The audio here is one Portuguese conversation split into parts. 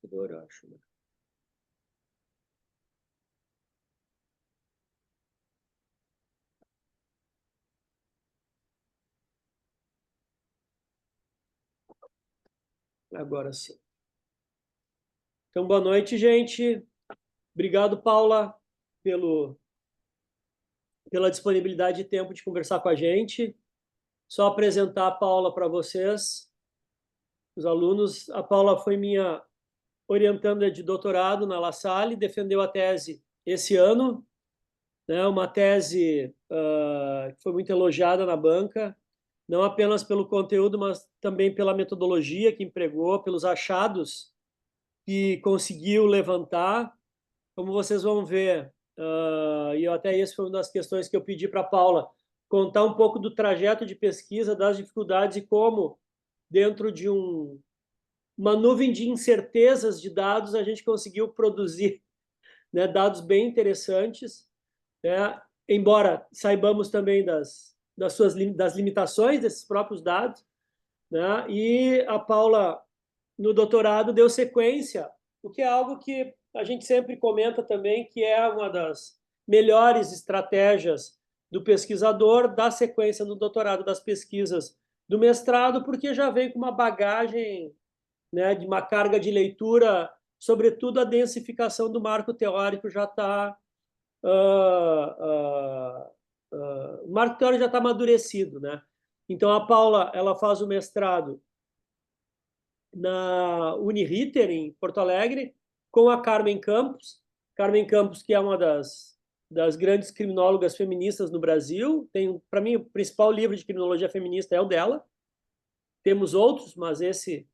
computador, eu acho. Né? Agora sim. Então, boa noite, gente. Obrigado, Paula, pela disponibilidade de tempo de conversar com a gente. Só apresentar a Paula para vocês, os alunos. A Paula foi minha orientanda de doutorado na La Salle, defendeu a tese esse ano, né? Uma tese que foi muito elogiada na banca, não apenas pelo conteúdo, mas também pela metodologia que empregou, pelos achados que conseguiu levantar. Como vocês vão ver, e até isso foi uma das questões que eu pedi para a Paula, contar um pouco do trajeto de pesquisa, das dificuldades e como, dentro de uma nuvem de incertezas de dados, a gente conseguiu produzir, né, dados bem interessantes, né, embora saibamos também das limitações desses próprios dados, né, e a Paula, no doutorado, deu sequência, o que é algo que a gente sempre comenta também, que é uma das melhores estratégias do pesquisador, dar sequência no doutorado das pesquisas do mestrado, porque já vem com uma bagagem, né, de uma carga de leitura, sobretudo a densificação do marco teórico já está o marco teórico já está amadurecido, né? Então a Paula ela faz o mestrado na Uniriter em Porto Alegre com a Carmen Campos que é uma das grandes criminólogas feministas no Brasil. Tem, para mim, o principal livro de criminologia feminista é o dela. Temos outros, mas esse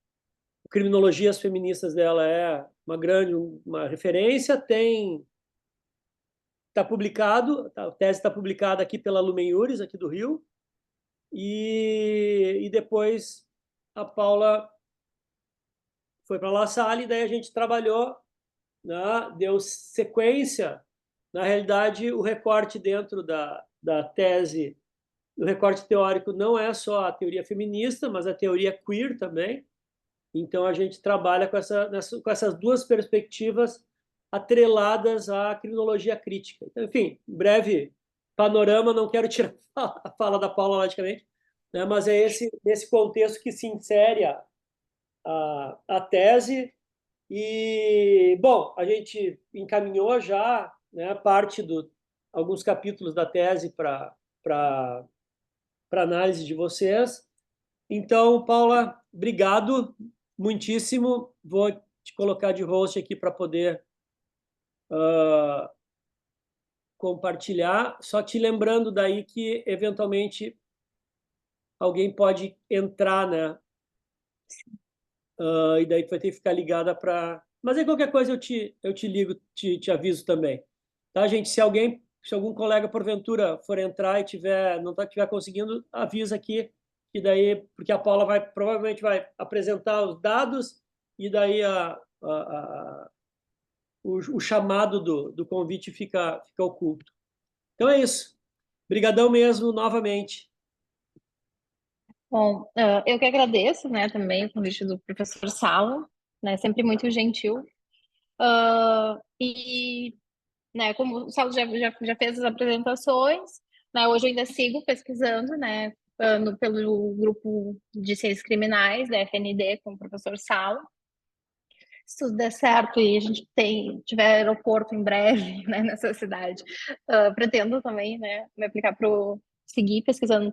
Criminologias Feministas dela é uma referência. Está publicado, a tese está publicada aqui pela Lumen Iuris, aqui do Rio, e depois a Paula foi para La Salle, daí a gente trabalhou, né, deu sequência. Na realidade, o recorte dentro da tese, o recorte teórico não é só a teoria feminista, mas a teoria queer também. Então, a gente trabalha com essas duas perspectivas atreladas à criminologia crítica. Então, enfim, breve panorama, não quero tirar a fala da Paula, logicamente, né, mas é nesse contexto que se insere a tese. E, bom, a gente encaminhou já, né, alguns capítulos da tese para análise de vocês. Então, Paula, obrigado muitíssimo. Vou te colocar de host aqui para poder compartilhar. Só te lembrando daí que, eventualmente, alguém pode entrar, né? E daí tu vai ter que ficar ligada para... Mas aí qualquer coisa eu te ligo, te aviso também. Tá, gente? Se algum colega, porventura, for entrar e não estiver conseguindo, avisa aqui, e daí, porque a Paula provavelmente vai apresentar os dados, e daí o chamado do convite fica oculto. Então é isso. Obrigadão mesmo, novamente. Bom, eu que agradeço, né, também o convite do professor Sala, né, sempre muito gentil. E, né, como o Sala já fez as apresentações, né, hoje eu ainda sigo pesquisando, né, pelo grupo de ciências criminais da FND com o professor Sala. Se tudo der certo e a gente tiver aeroporto em breve, né, nessa cidade, pretendo também, né, me aplicar para seguir pesquisando no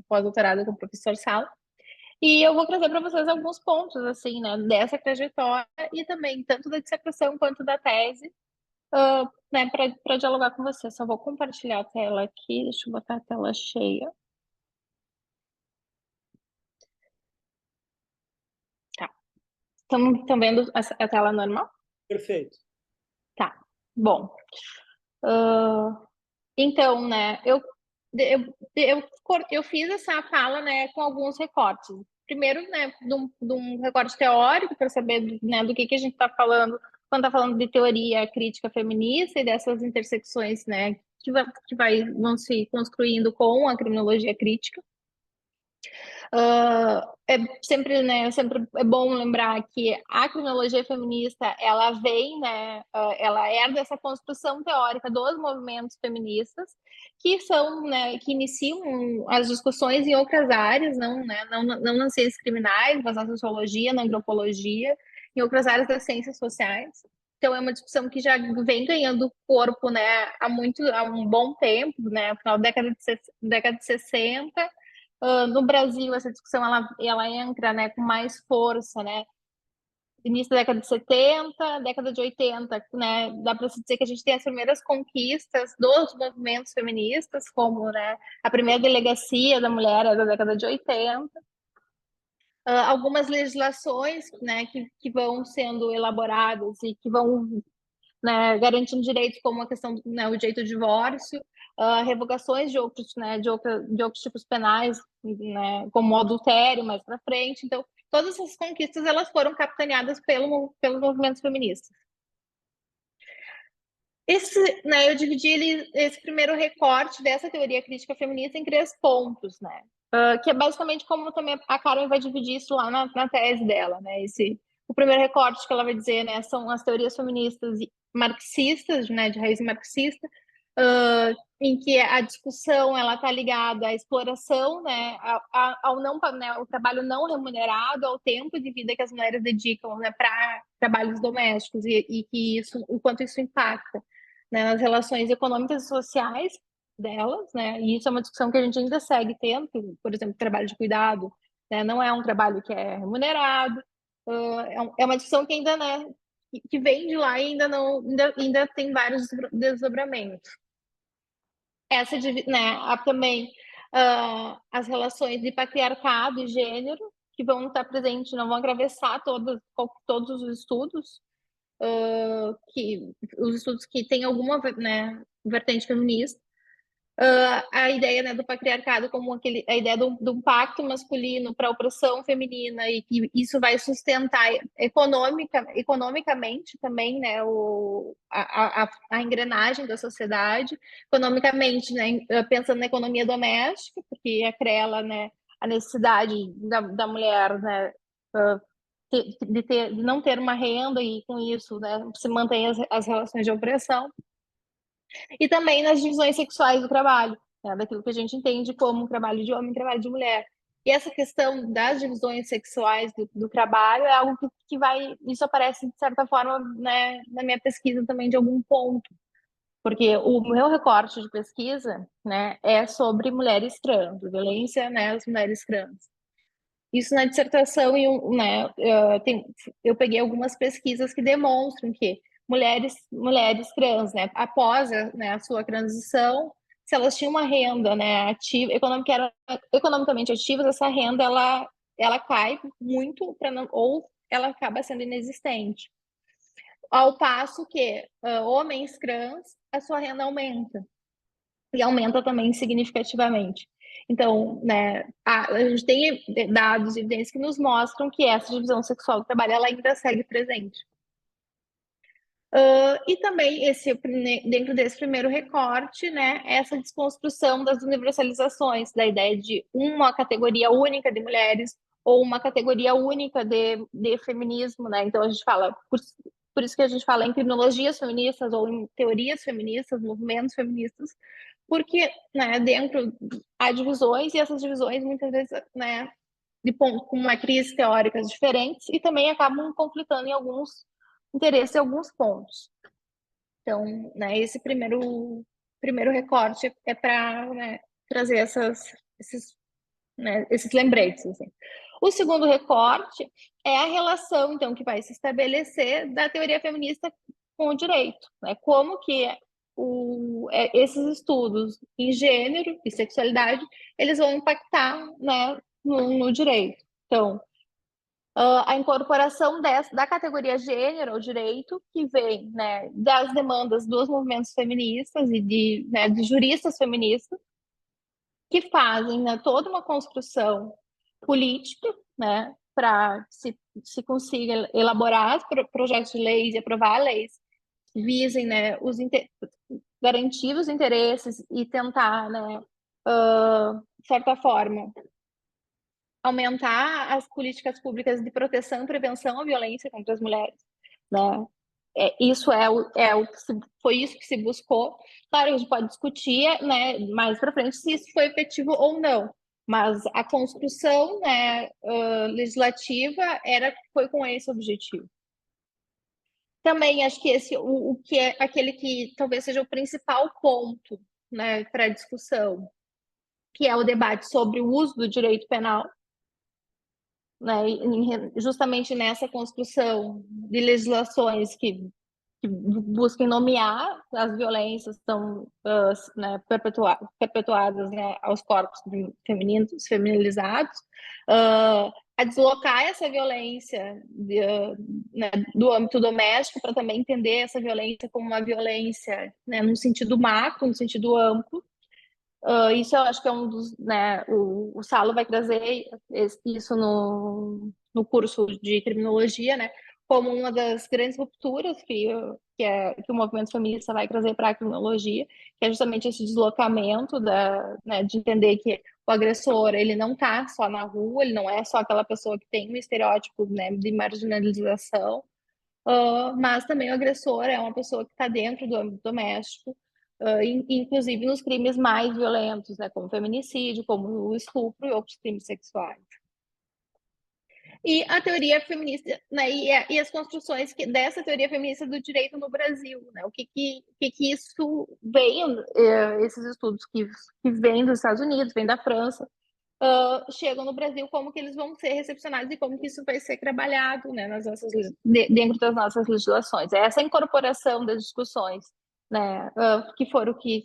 pós-doutorado com o professor Sala. E eu vou trazer para vocês alguns pontos, assim, né, dessa trajetória e também tanto da dissertação quanto da tese, né, para dialogar com vocês. Só vou compartilhar a tela aqui, deixa eu botar a tela cheia. Tá. Estão vendo a tela normal? Perfeito. Tá. Bom. Então, né, eu fiz essa fala, né, com alguns recortes. Primeiro, né, de um recorte teórico, para saber, né, do que a gente está falando, quando está falando de teoria crítica feminista e dessas intersecções, né, vão se construindo com a criminologia crítica. É sempre, né, sempre é bom lembrar que a criminologia feminista, ela vem, né, ela herda essa construção teórica dos movimentos feministas, que são, né, que iniciam as discussões em outras áreas, não, né, não nas ciências criminais, mas na sociologia, na antropologia, em outras áreas das ciências sociais. Então é uma discussão que já vem ganhando corpo, né, há um bom tempo, né, no final da década de 60. No Brasil, essa discussão ela entra, né, com mais força, né? Início da década de 70, década de 80, né? Dá para se dizer que a gente tem as primeiras conquistas dos movimentos feministas, como, né, a primeira delegacia da mulher é da década de 80. Algumas legislações, né, que vão sendo elaboradas e que vão, né, garantindo direitos como a questão, né, o direito ao divórcio, revogações de outros, né, de outros tipos penais, né, como o adultério mais para frente. Então, todas essas conquistas elas foram capitaneadas pelos movimentos feministas. Né, eu dividi esse primeiro recorte dessa teoria crítica feminista em 3 pontos, né? Que é basicamente como também a Karen vai dividir isso lá na tese dela, né? O primeiro recorte que ela vai dizer, né, são as teorias feministas marxistas, né, de raiz marxista, em que a discussão ela está ligada à exploração, né, ao não, né, ao trabalho não remunerado, ao tempo de vida que as mulheres dedicam, né, para trabalhos domésticos e que isso, o quanto isso impacta, né, nas relações econômicas e sociais delas, né? E isso é uma discussão que a gente ainda segue tendo, por exemplo, trabalho de cuidado, né, não é um trabalho que é remunerado, é uma discussão que ainda, né, que vem de lá e ainda não, ainda tem vários desdobramentos. Né, há também as relações de patriarcado e gênero que vão estar presentes, não vão atravessar todos os estudos, os estudos que têm alguma, né, vertente feminista. A ideia, né, do patriarcado como a ideia do pacto masculino para a opressão feminina e que isso vai sustentar economicamente também, né, a engrenagem da sociedade, economicamente, né, pensando na economia doméstica, porque acrela, né, a necessidade da mulher, né, de não ter uma renda e com isso, né, se mantém as relações de opressão e também nas divisões sexuais do trabalho, né, daquilo que a gente entende como trabalho de homem e trabalho de mulher. E essa questão das divisões sexuais do trabalho é algo isso aparece de certa forma, né, na minha pesquisa também de algum ponto, porque o meu recorte de pesquisa, né, é sobre mulheres trans, violência, né, às mulheres trans. Isso na dissertação, né, eu peguei algumas pesquisas que demonstram que mulheres trans, né, após né, a sua transição, se elas tinham uma renda, né, ativa, economicamente ativas, essa renda ela cai muito ou ela acaba sendo inexistente. Ao passo que homens trans, a sua renda aumenta e aumenta também significativamente. Então, né, a gente tem dados e evidências que nos mostram que essa divisão sexual do trabalho ela ainda segue presente. E também dentro desse primeiro recorte, né, essa desconstrução das universalizações, da ideia de uma categoria única de mulheres ou uma categoria única de feminismo, né? Então a gente fala, por isso que a gente fala em criminologias feministas ou em teorias feministas, movimentos feministas, porque, né, dentro há divisões e essas divisões muitas vezes, né, com matrizes teóricas diferentes e também acabam conflitando em alguns interesses em alguns pontos. Então, né, esse primeiro recorte é para, né, trazer esses lembretes. Assim. O segundo recorte é a relação, então, que vai se estabelecer da teoria feminista com o direito. Né? Como que esses estudos em gênero e sexualidade, eles vão impactar, né, no direito. Então, a incorporação da categoria gênero ao direito, que vem, né, das demandas dos movimentos feministas e né, de juristas feministas, que fazem, né, toda uma construção política, né, para se consiga elaborar projetos de leis e aprovar leis que visem, né, garantir os interesses e tentar, né, de certa forma, aumentar as políticas públicas de proteção e prevenção à violência contra as mulheres, né? Isso foi isso que se buscou. Claro, a gente pode discutir, né, mais para frente se isso foi efetivo ou não, mas a construção, né, legislativa foi com esse objetivo. Também acho que o que é aquele que talvez seja o principal ponto, né, para a discussão, que é o debate sobre o uso do direito penal, né, justamente nessa construção de legislações que busquem nomear as violências que são né, perpetuadas, né, aos corpos femininos, feminilizados, a deslocar essa violência né, do âmbito doméstico para também entender essa violência como uma violência, né, no sentido macro, no sentido amplo. Isso eu acho que é um dos, né, o Salo vai trazer isso no curso de criminologia, né, como uma das grandes rupturas que o movimento feminista vai trazer para a criminologia, que é justamente esse deslocamento né, de entender que o agressor, ele não está só na rua, ele não é só aquela pessoa que tem um estereótipo, né, de marginalização, mas também o agressor é uma pessoa que está dentro do âmbito doméstico, inclusive nos crimes mais violentos, né, como o feminicídio, como o estupro e outros crimes sexuais. E a teoria feminista, né, e as construções dessa teoria feminista do direito no Brasil, né, o que isso vem, esses estudos que vêm dos Estados Unidos, vêm da França, chegam no Brasil, como que eles vão ser recepcionados e como que isso vai ser trabalhado, né, dentro das nossas legislações. É essa incorporação das discussões, né, que foi o que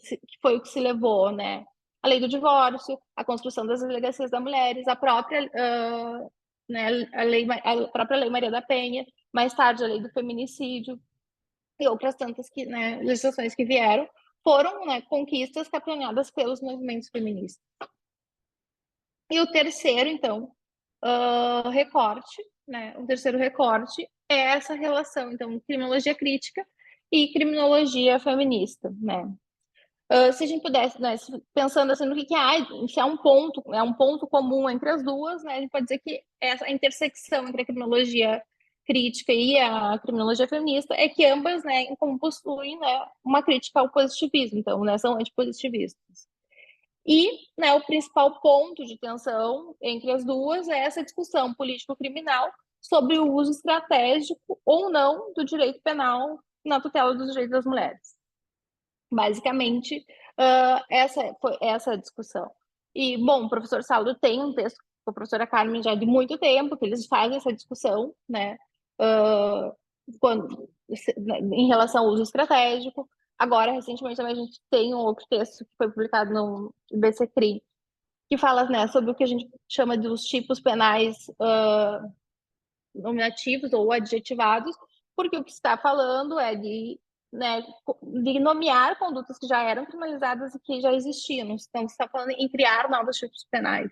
se levou, né, a lei do divórcio, a construção das delegacias das mulheres, a própria né, a própria lei Maria da Penha, mais tarde a lei do feminicídio e outras tantas né, legislações que vieram, foram, né, conquistas capitaneadas pelos movimentos feministas. E o terceiro, então, recorte, né? O terceiro recorte é essa relação, então, criminologia crítica e criminologia feminista, né? Se a gente pudesse, né, pensando assim no que se é um ponto comum entre as duas, né? A gente pode dizer que essa intersecção entre a criminologia crítica e a criminologia feminista é que ambas, né, possuem, né, uma crítica ao positivismo, então, né, são antipositivistas. E, né, o principal ponto de tensão entre as duas é essa discussão político-criminal sobre o uso estratégico ou não do direito penal na tutela dos direitos das mulheres. Basicamente, essa foi essa discussão. E, bom, o professor Saulo tem um texto com a professora Carmen já de muito tempo, que eles fazem essa discussão, né, em relação ao uso estratégico. Agora, recentemente, também a gente tem um outro texto que foi publicado no IBCCRI, que fala, né, sobre o que a gente chama de os tipos penais nominativos ou adjetivados, porque o que está falando é né, de nomear condutas que já eram criminalizadas e que já existiam. Não está falando em criar novos tipos penais,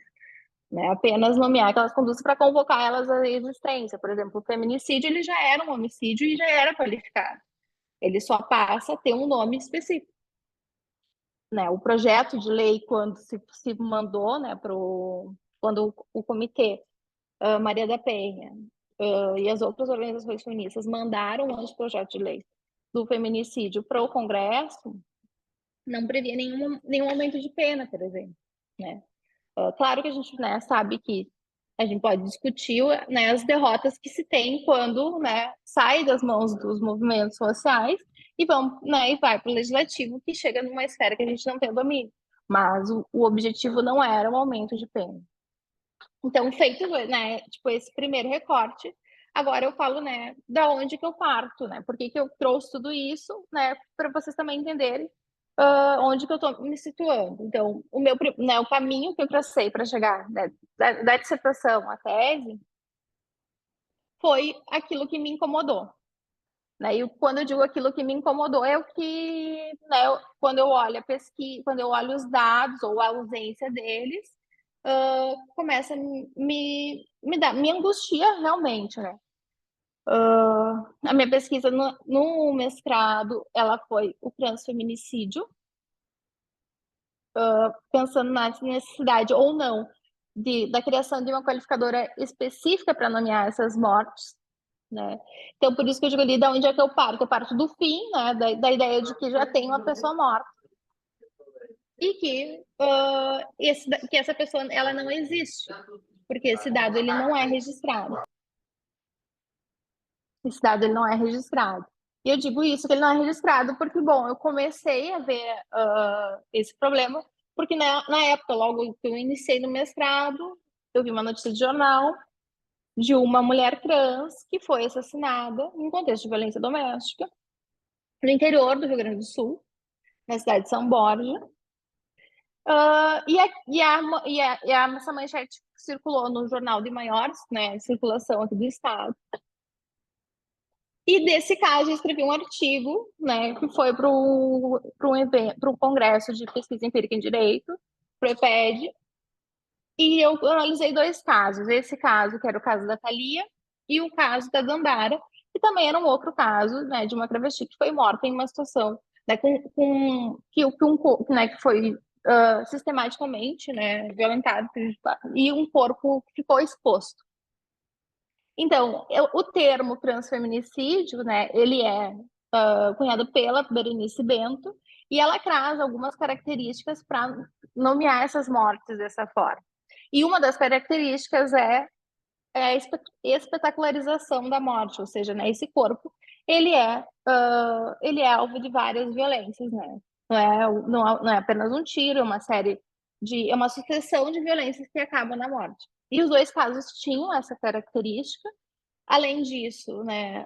né? Apenas nomear aquelas condutas para convocar elas à existência. Por exemplo, o feminicídio ele já era um homicídio e já era qualificado. Ele só passa a ter um nome específico. Né? O projeto de lei, quando se mandou, né, quando o comitê Maria da Penha e as outras organizações feministas mandaram o anteprojeto de lei do feminicídio para o Congresso, não previa nenhum aumento de pena, por exemplo. Né? Claro que a gente, né, sabe que a gente pode discutir, né, as derrotas que se tem quando, né, sai das mãos dos movimentos sociais né, e vai para o legislativo, que chega numa esfera que a gente não tem domínio. Mas o objetivo não era o aumento de pena. Então, feito, né, tipo, esse primeiro recorte, agora eu falo, né, da onde que eu parto, né? Por que eu trouxe tudo isso, né, para vocês também entenderem onde que eu estou me situando. Então, o caminho que eu tracei para chegar, né, da dissertação à tese foi aquilo que me incomodou. Né? E quando eu digo aquilo que me incomodou é o que, né, quando eu olho a pesquisa, quando eu olho os dados ou a ausência deles, começa a me angustia realmente, né? A minha pesquisa no mestrado, ela foi o transfeminicídio, pensando na necessidade ou não da criação de uma qualificadora específica para nomear essas mortes, né? Então, por isso que eu digo ali, da onde é que eu parto? Eu parto do fim, né? Da ideia de que já tem uma pessoa morta e que essa pessoa ela não existe, porque esse dado ele não é registrado. Esse dado ele não é registrado. E eu digo isso, que ele não é registrado, porque, bom, eu comecei a ver esse problema, porque na época, logo que eu iniciei no mestrado, eu vi uma notícia de jornal de uma mulher trans que foi assassinada em contexto de violência doméstica no interior do Rio Grande do Sul, na cidade de São Borja. Essa manchete circulou no jornal de maior, né, circulação aqui do estado. E desse caso eu escrevi um artigo, né, que foi para o Congresso de Pesquisa Empírica em Direito, para o EPED, e eu analisei 2 casos. Esse caso, que era o caso da Thalia, e o caso da Dandara, que também era um outro caso, né, de uma travesti que foi morta em uma situação, né, que foi sistematicamente, né, violentado, e um corpo que ficou exposto. Então, o termo transfeminicídio, né, ele é cunhado pela Berenice Bento, e ela traz algumas características para nomear essas mortes dessa forma. E uma das características é a espetacularização da morte, ou seja, né, esse corpo ele é alvo de várias violências, né? Não é apenas um tiro, é uma sucessão de violências que acabam na morte. E os 2 casos tinham essa característica. Além disso, né,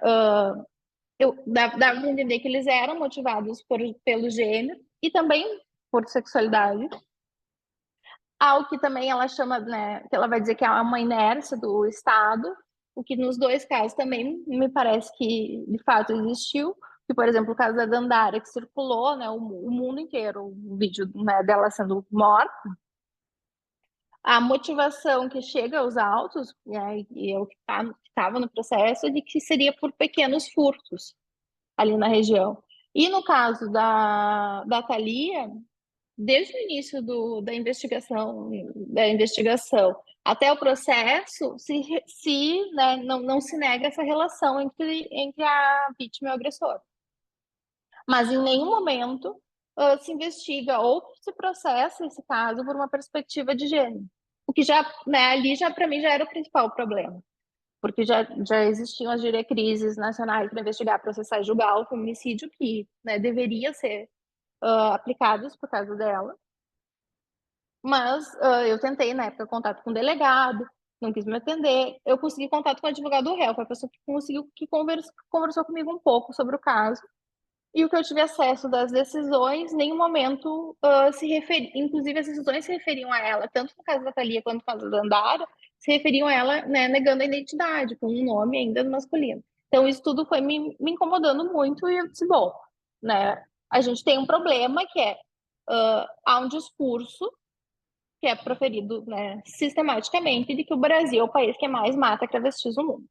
dava para entender que eles eram motivados pelo gênero e também por sexualidade. Algo que também ela chama, né, que ela vai dizer que é uma inércia do Estado, o que nos 2 casos também me parece que de fato existiu. Que, por exemplo, o caso da Dandara, que circulou, né, o mundo inteiro, o vídeo, né, dela sendo morta. A motivação que chega aos autos, né, e é o que estava no processo, de que seria por pequenos furtos ali na região. E no caso da Thalia, desde o início da investigação até o processo, né, não se nega essa relação entre a vítima e o agressor. Mas em nenhum momento se investiga ou se processa esse caso por uma perspectiva de gênero. O que já, né, ali já para mim já era o principal problema, porque já existiam as diretrizes nacionais para investigar, processar e julgar o feminicídio que, né, deveria ser aplicados por causa dela. Mas eu tentei, na época, contato com o delegado, não quis me atender. Eu consegui contato com o advogado do réu, foi a pessoa que conversou comigo um pouco sobre o caso. E o que eu tive acesso das decisões, em nenhum momento inclusive as decisões se referiam a ela, tanto no caso da Thalia quanto no caso da Andara, se referiam a ela, né, negando a identidade, com um nome ainda masculino. Então, isso tudo foi me incomodando muito e eu disse, bom, né, a gente tem um problema que é, há um discurso que é proferido, né, sistematicamente de que o Brasil é o país que mais mata travestis no mundo.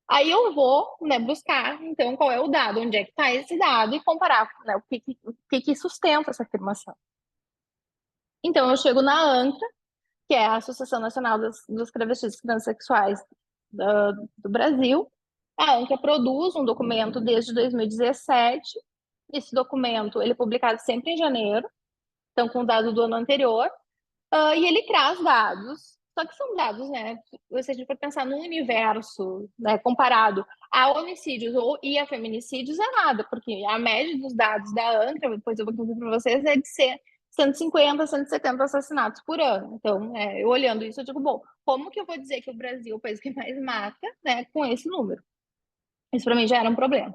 Aí eu vou, né, buscar, então, qual é o dado, onde é que está esse dado e comparar, né, o que sustenta essa afirmação. Então, eu chego na ANCRA, que é a Associação Nacional dos Travestis Transsexuais do Brasil. A ANCRA produz um documento desde 2017. Esse documento, ele é publicado sempre em janeiro, então com o dado do ano anterior, e ele traz dados, só que são dados, né? Se a gente for pensar num universo, né, comparado a homicídios e a feminicídios, é nada, porque a média dos dados da ANCRA, depois eu vou contar para vocês, é de ser 150, 170 assassinatos por ano. Então, eu olhando isso, eu digo, bom, como que eu vou dizer que o Brasil é o país que mais mata, né, com esse número? Isso para mim já era um problema.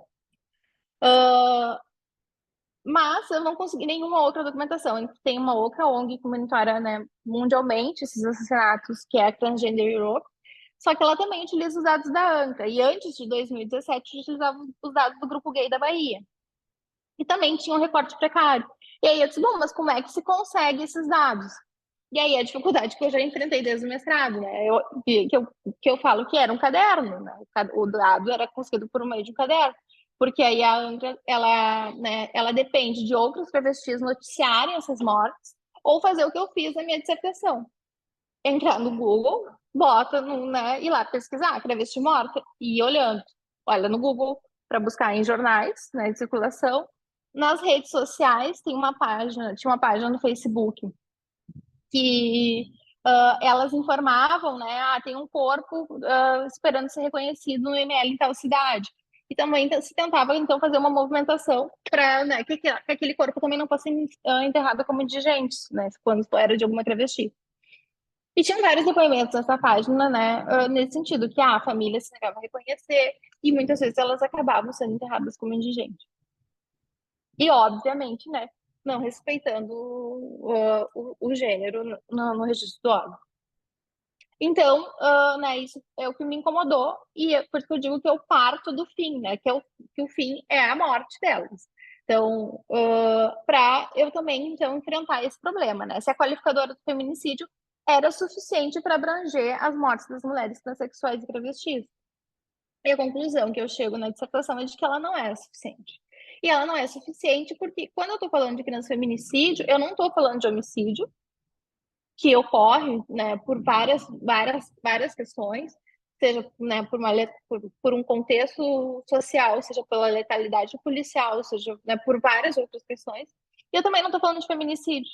Mas eu não consegui nenhuma outra documentação. Tem uma outra ONG que monitora, né, mundialmente esses assassinatos, que é a Transgender Europe, só que ela também utiliza os dados da ANCA. E antes de 2017, utilizava os dados do Grupo Gay da Bahia. E também tinha um recorte precário. E aí eu disse, bom, mas como é que se consegue esses dados? E aí a dificuldade que eu já enfrentei desde o mestrado, né? Que eu falo que era um caderno, né? O dado era conseguido por meio de um caderno. Porque aí a ANCRA, né, ela depende de outros travestis noticiarem essas mortes ou fazer o que eu fiz na minha dissertação. entrar no Google, bota no, né, ir lá pesquisar travesti morta e ir olhando. Olha no Google para buscar em jornais, né, de circulação. Nas redes sociais tem uma página, tinha uma página no Facebook que elas informavam, né, tem um corpo esperando ser reconhecido no IML em tal cidade. E também se tentava, então, fazer uma movimentação para, né, que aquele corpo também não fosse enterrado como indigente, né, quando era de alguma travesti. E tinha vários depoimentos nessa página, né, nesse sentido, que a família se negava a reconhecer e muitas vezes elas acabavam sendo enterradas como indigentes. E, obviamente, né, não respeitando o gênero no registro do órgão. Então, né, isso é o que me incomodou e é por isso que eu digo que eu parto do fim, né, que o fim é a morte delas. Então, para eu também então enfrentar esse problema, né? Se a qualificadora do feminicídio era suficiente para abranger as mortes das mulheres transexuais e travestis. E a conclusão que eu chego na dissertação é de que ela não é suficiente. E ela não é suficiente porque quando eu estou falando de transfeminicídio, eu não estou falando de homicídio, que ocorre, né, por várias questões, seja, né, por um contexto social, seja pela letalidade policial, seja, né, por várias outras questões. E eu também não estou falando de feminicídio,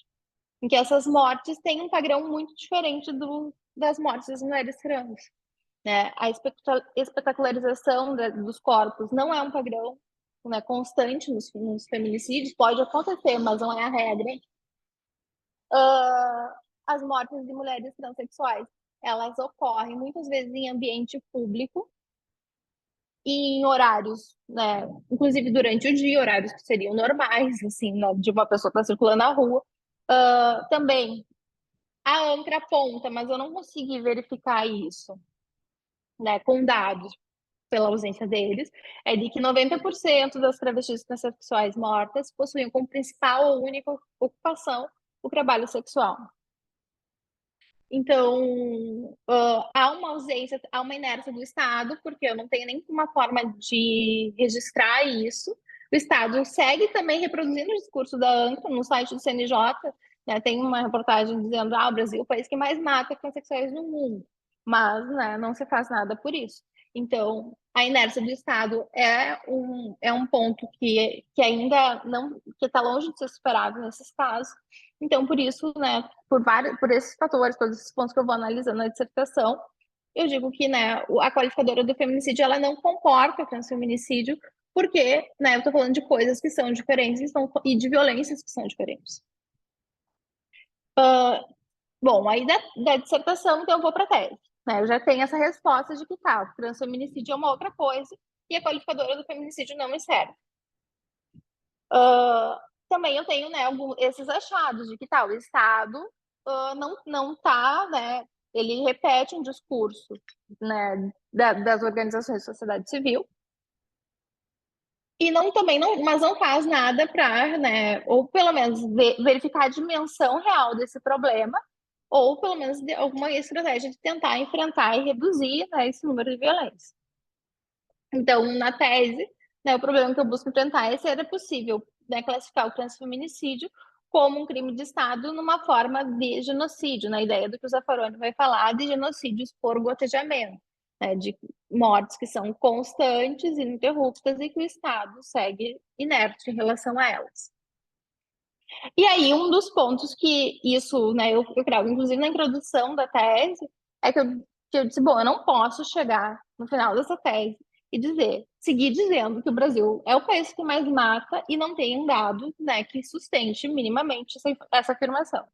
em que essas mortes têm um padrão muito diferente das mortes das mulheres trans. Né? A espetacularização dos corpos não é um padrão, né, constante nos feminicídios, pode acontecer, mas não é a regra. As mortes de mulheres transexuais, elas ocorrem muitas vezes em ambiente público e em horários, né, inclusive durante o dia, horários que seriam normais, assim, né, de uma pessoa que está circulando na rua. Também, a ANCRA aponta, mas eu não consegui verificar isso, né, com dados, pela ausência deles, é de que 90% das travestis transexuais mortas possuíam como principal ou única ocupação o trabalho sexual. Então, há uma ausência, há uma inércia do Estado, porque eu não tenho nenhuma forma de registrar isso. O Estado segue também reproduzindo o discurso da ANCA no site do CNJ, né, tem uma reportagem dizendo o Brasil é o país que mais mata transexuais no mundo, mas né, não se faz nada por isso. Então, a inércia do Estado é um ponto que ainda não, que está longe de ser superado nesses casos. Então, por isso, né, por esses fatores, todos esses pontos que eu vou analisando na dissertação, eu digo que, né, a qualificadora do feminicídio, ela não comporta o transfeminicídio, porque, né, eu estou falando de coisas que são diferentes e de violências que são diferentes. Bom, aí da dissertação, então eu vou para a tese. Né? Eu já tenho essa resposta de que tá, o transfeminicídio é uma outra coisa e a qualificadora do feminicídio não me serve. Também eu tenho, né, esses achados de que tal, o Estado não tá, né, ele repete um discurso, né, das organizações de sociedade civil e mas não faz nada para, né, ou pelo menos verificar a dimensão real desse problema, ou pelo menos alguma estratégia de tentar enfrentar e reduzir, né, esse número de violência. Então, na tese, né, o problema que eu busco enfrentar é se era possível, né, classificar o transfeminicídio como um crime de Estado numa forma de genocídio, na ideia do que o Zaffaroni vai falar de genocídios por gotejamento, né, de mortes que são constantes, ininterruptas e que o Estado segue inerte em relação a elas. E aí, um dos pontos que isso, né, eu trago, inclusive na introdução da tese, é que eu disse, bom, eu não posso chegar no final dessa tese e seguir dizendo que o Brasil é o país que mais mata e não tem um dado, né, que sustente minimamente essa afirmação.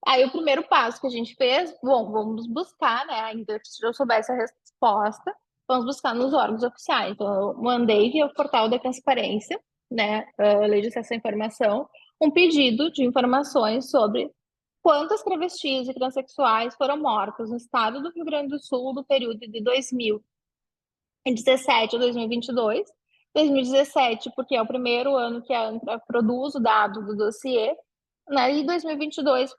Aí o primeiro passo que a gente fez, bom, vamos buscar, né, ainda se eu soubesse a resposta, vamos buscar nos órgãos oficiais. Então, eu mandei via o portal da transparência, né, a Lei de Acesso à Informação, um pedido de informações sobre quantas travestis e transexuais foram mortas no estado do Rio Grande do Sul no período de 2017 a 2022. 2017, porque é o primeiro ano que a ANTRA produz o dado do dossiê, né? E 2022,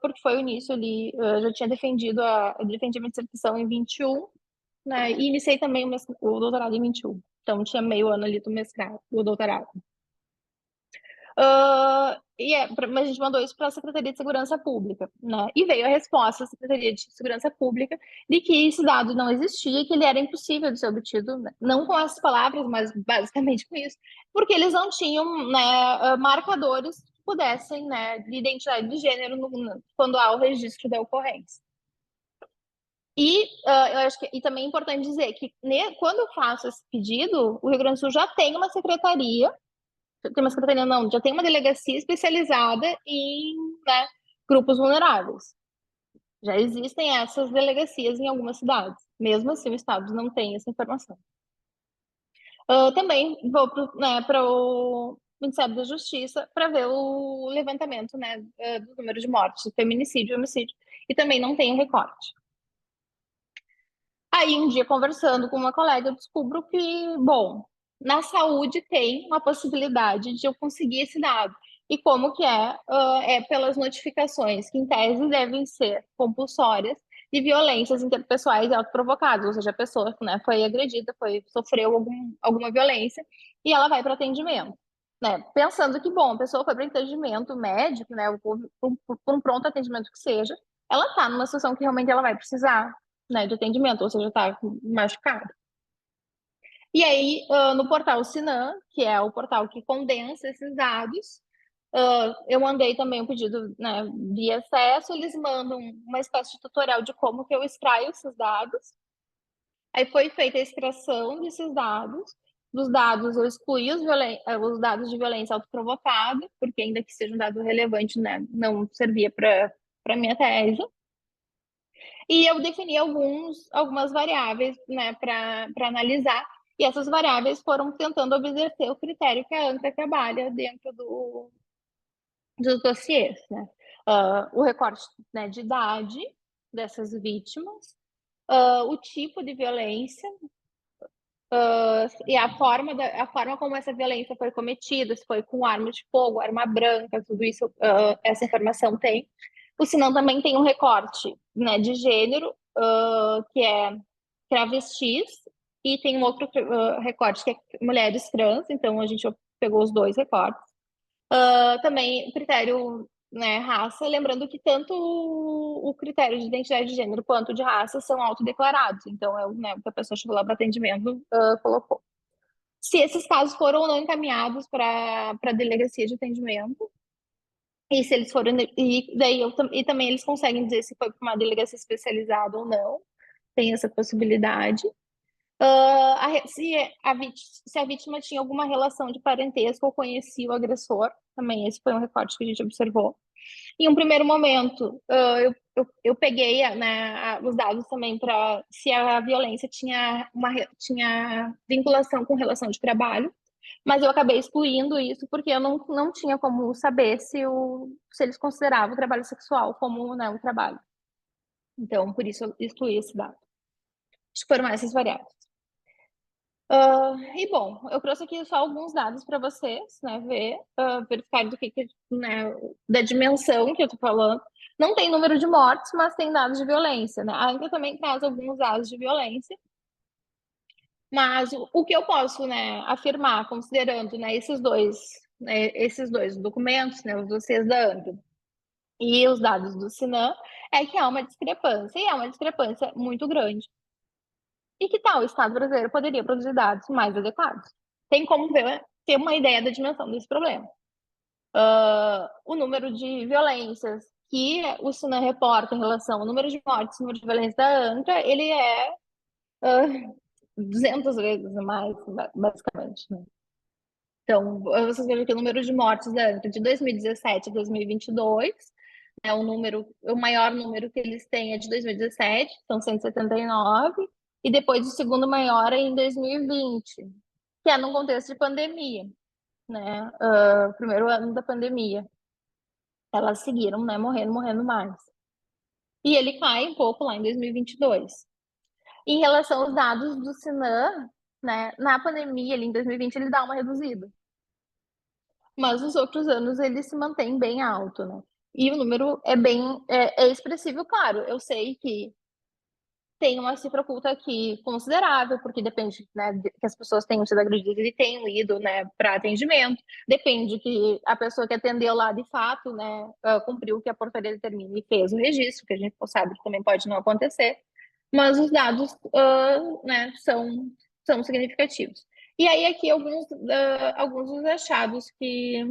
porque foi o início ali, já tinha eu defendi a minha dissertação em 21, né? E iniciei também o doutorado em 21. Então, tinha meio ano ali do mestrado, do doutorado. Mas a gente mandou isso para a Secretaria de Segurança Pública, né? E veio a resposta da Secretaria de Segurança Pública de que esse dado não existia e que ele era impossível de ser obtido, né? Não com essas palavras, mas basicamente com isso, porque eles não tinham, né, marcadores que pudessem, né, de identidade de gênero quando há o registro da ocorrência. E eu acho que e também é importante dizer que quando eu faço esse pedido, o Rio Grande do Sul já tem uma secretaria, já tem uma delegacia especializada em, né, grupos vulneráveis. Já existem essas delegacias em algumas cidades. Mesmo assim, o Estado não tem essa informação. Também vou para o Ministério da Justiça para ver o levantamento, né, do número de mortes, feminicídio e homicídio. E também não tem um recorte. Aí, um dia, conversando com uma colega, eu descubro que, bom, na saúde tem uma possibilidade de eu conseguir esse dado. E como que é pelas notificações, que em tese devem ser compulsórias, de violências interpessoais e autoprovocadas, ou seja, a pessoa, né, foi agredida, sofreu alguma violência, e ela vai para atendimento. Né? Pensando que, bom, a pessoa foi para atendimento médico, né, por um pronto atendimento que seja, ela está numa situação que realmente ela vai precisar, né, de atendimento, ou seja, está machucado. E aí, no portal Sinan, que é o portal que condensa esses dados, eu mandei também um pedido, né, via acesso, eles mandam uma espécie de tutorial de como que eu extraio esses dados. Aí foi feita a extração desses dados. Dos dados, eu excluí os dados de violência autoprovocada, porque ainda que seja um dado relevante, né, não servia para minha tese. E eu defini algumas variáveis, né, para analisar, e essas variáveis foram tentando obedecer o critério que a ANCA trabalha dentro dos dossiês, né? O recorte, né, de idade dessas vítimas, o tipo de violência, e a forma como essa violência foi cometida, se foi com arma de fogo, arma branca, tudo isso, essa informação tem. O Sinan também tem um recorte, né, de gênero, que é travestis, e tem um outro recorte que é mulheres trans, então a gente pegou os dois recortes. Também o critério, né, raça, lembrando que tanto o critério de identidade de gênero quanto de raça são autodeclarados, então é né, o que a pessoa chegou lá para atendimento colocou. Se esses casos foram ou não encaminhados para a delegacia de atendimento, e se eles foram, e daí e também eles conseguem dizer se foi para uma delegacia especializada ou não, tem essa possibilidade. Se a vítima tinha alguma relação de parentesco ou conhecia o agressor, também esse foi um recorte que a gente observou. Em um primeiro momento, eu peguei né, os dados também para se a violência tinha vinculação com relação de trabalho, mas eu acabei excluindo isso porque eu não tinha como saber se eles consideravam o trabalho sexual como, né, um trabalho. Então, por isso eu excluí esse dado. Acho que foram essas variáveis. E bom, eu trouxe aqui só alguns dados para vocês, né, verificar né, da dimensão que eu estou falando. Não tem número de mortes, mas tem dados de violência, né? A ANCA também traz alguns dados de violência, mas o que eu posso, né, afirmar, considerando, né, esses dois documentos, né, os dossiês da ANCA e os dados do Sinan, é que há uma discrepância, e há uma discrepância muito grande. E que tal o Estado brasileiro poderia produzir dados mais adequados? Tem como ter uma ideia da dimensão desse problema. O número de violências que o Sinan reporta em relação ao número de mortes, número de violência da ANCA, ele é 200 vezes mais, basicamente. Né? Então, vocês veem que o número de mortes da ANCA de 2017 a 2022, né, o maior número que eles têm é de 2017, são 179, e depois o segundo maior é em 2020, que é num contexto de pandemia, né? Primeiro ano da pandemia. Elas seguiram, né, morrendo mais. E ele cai um pouco lá em 2022. Em relação aos dados do Sinan, né, na pandemia, ali em 2020, ele dá uma reduzida. Mas nos outros anos ele se mantém bem alto, né? E o número é expressivo, claro. Eu sei que tem uma cifra oculta aqui considerável, porque depende, né, que as pessoas tenham sido agredidas e tenham ido, né, para atendimento. Depende que a pessoa que atendeu lá, de fato, né, cumpriu o que a portaria determina e fez o registro, que a gente sabe que também pode não acontecer. Mas os dados, né, são significativos. E aí aqui alguns dos achados que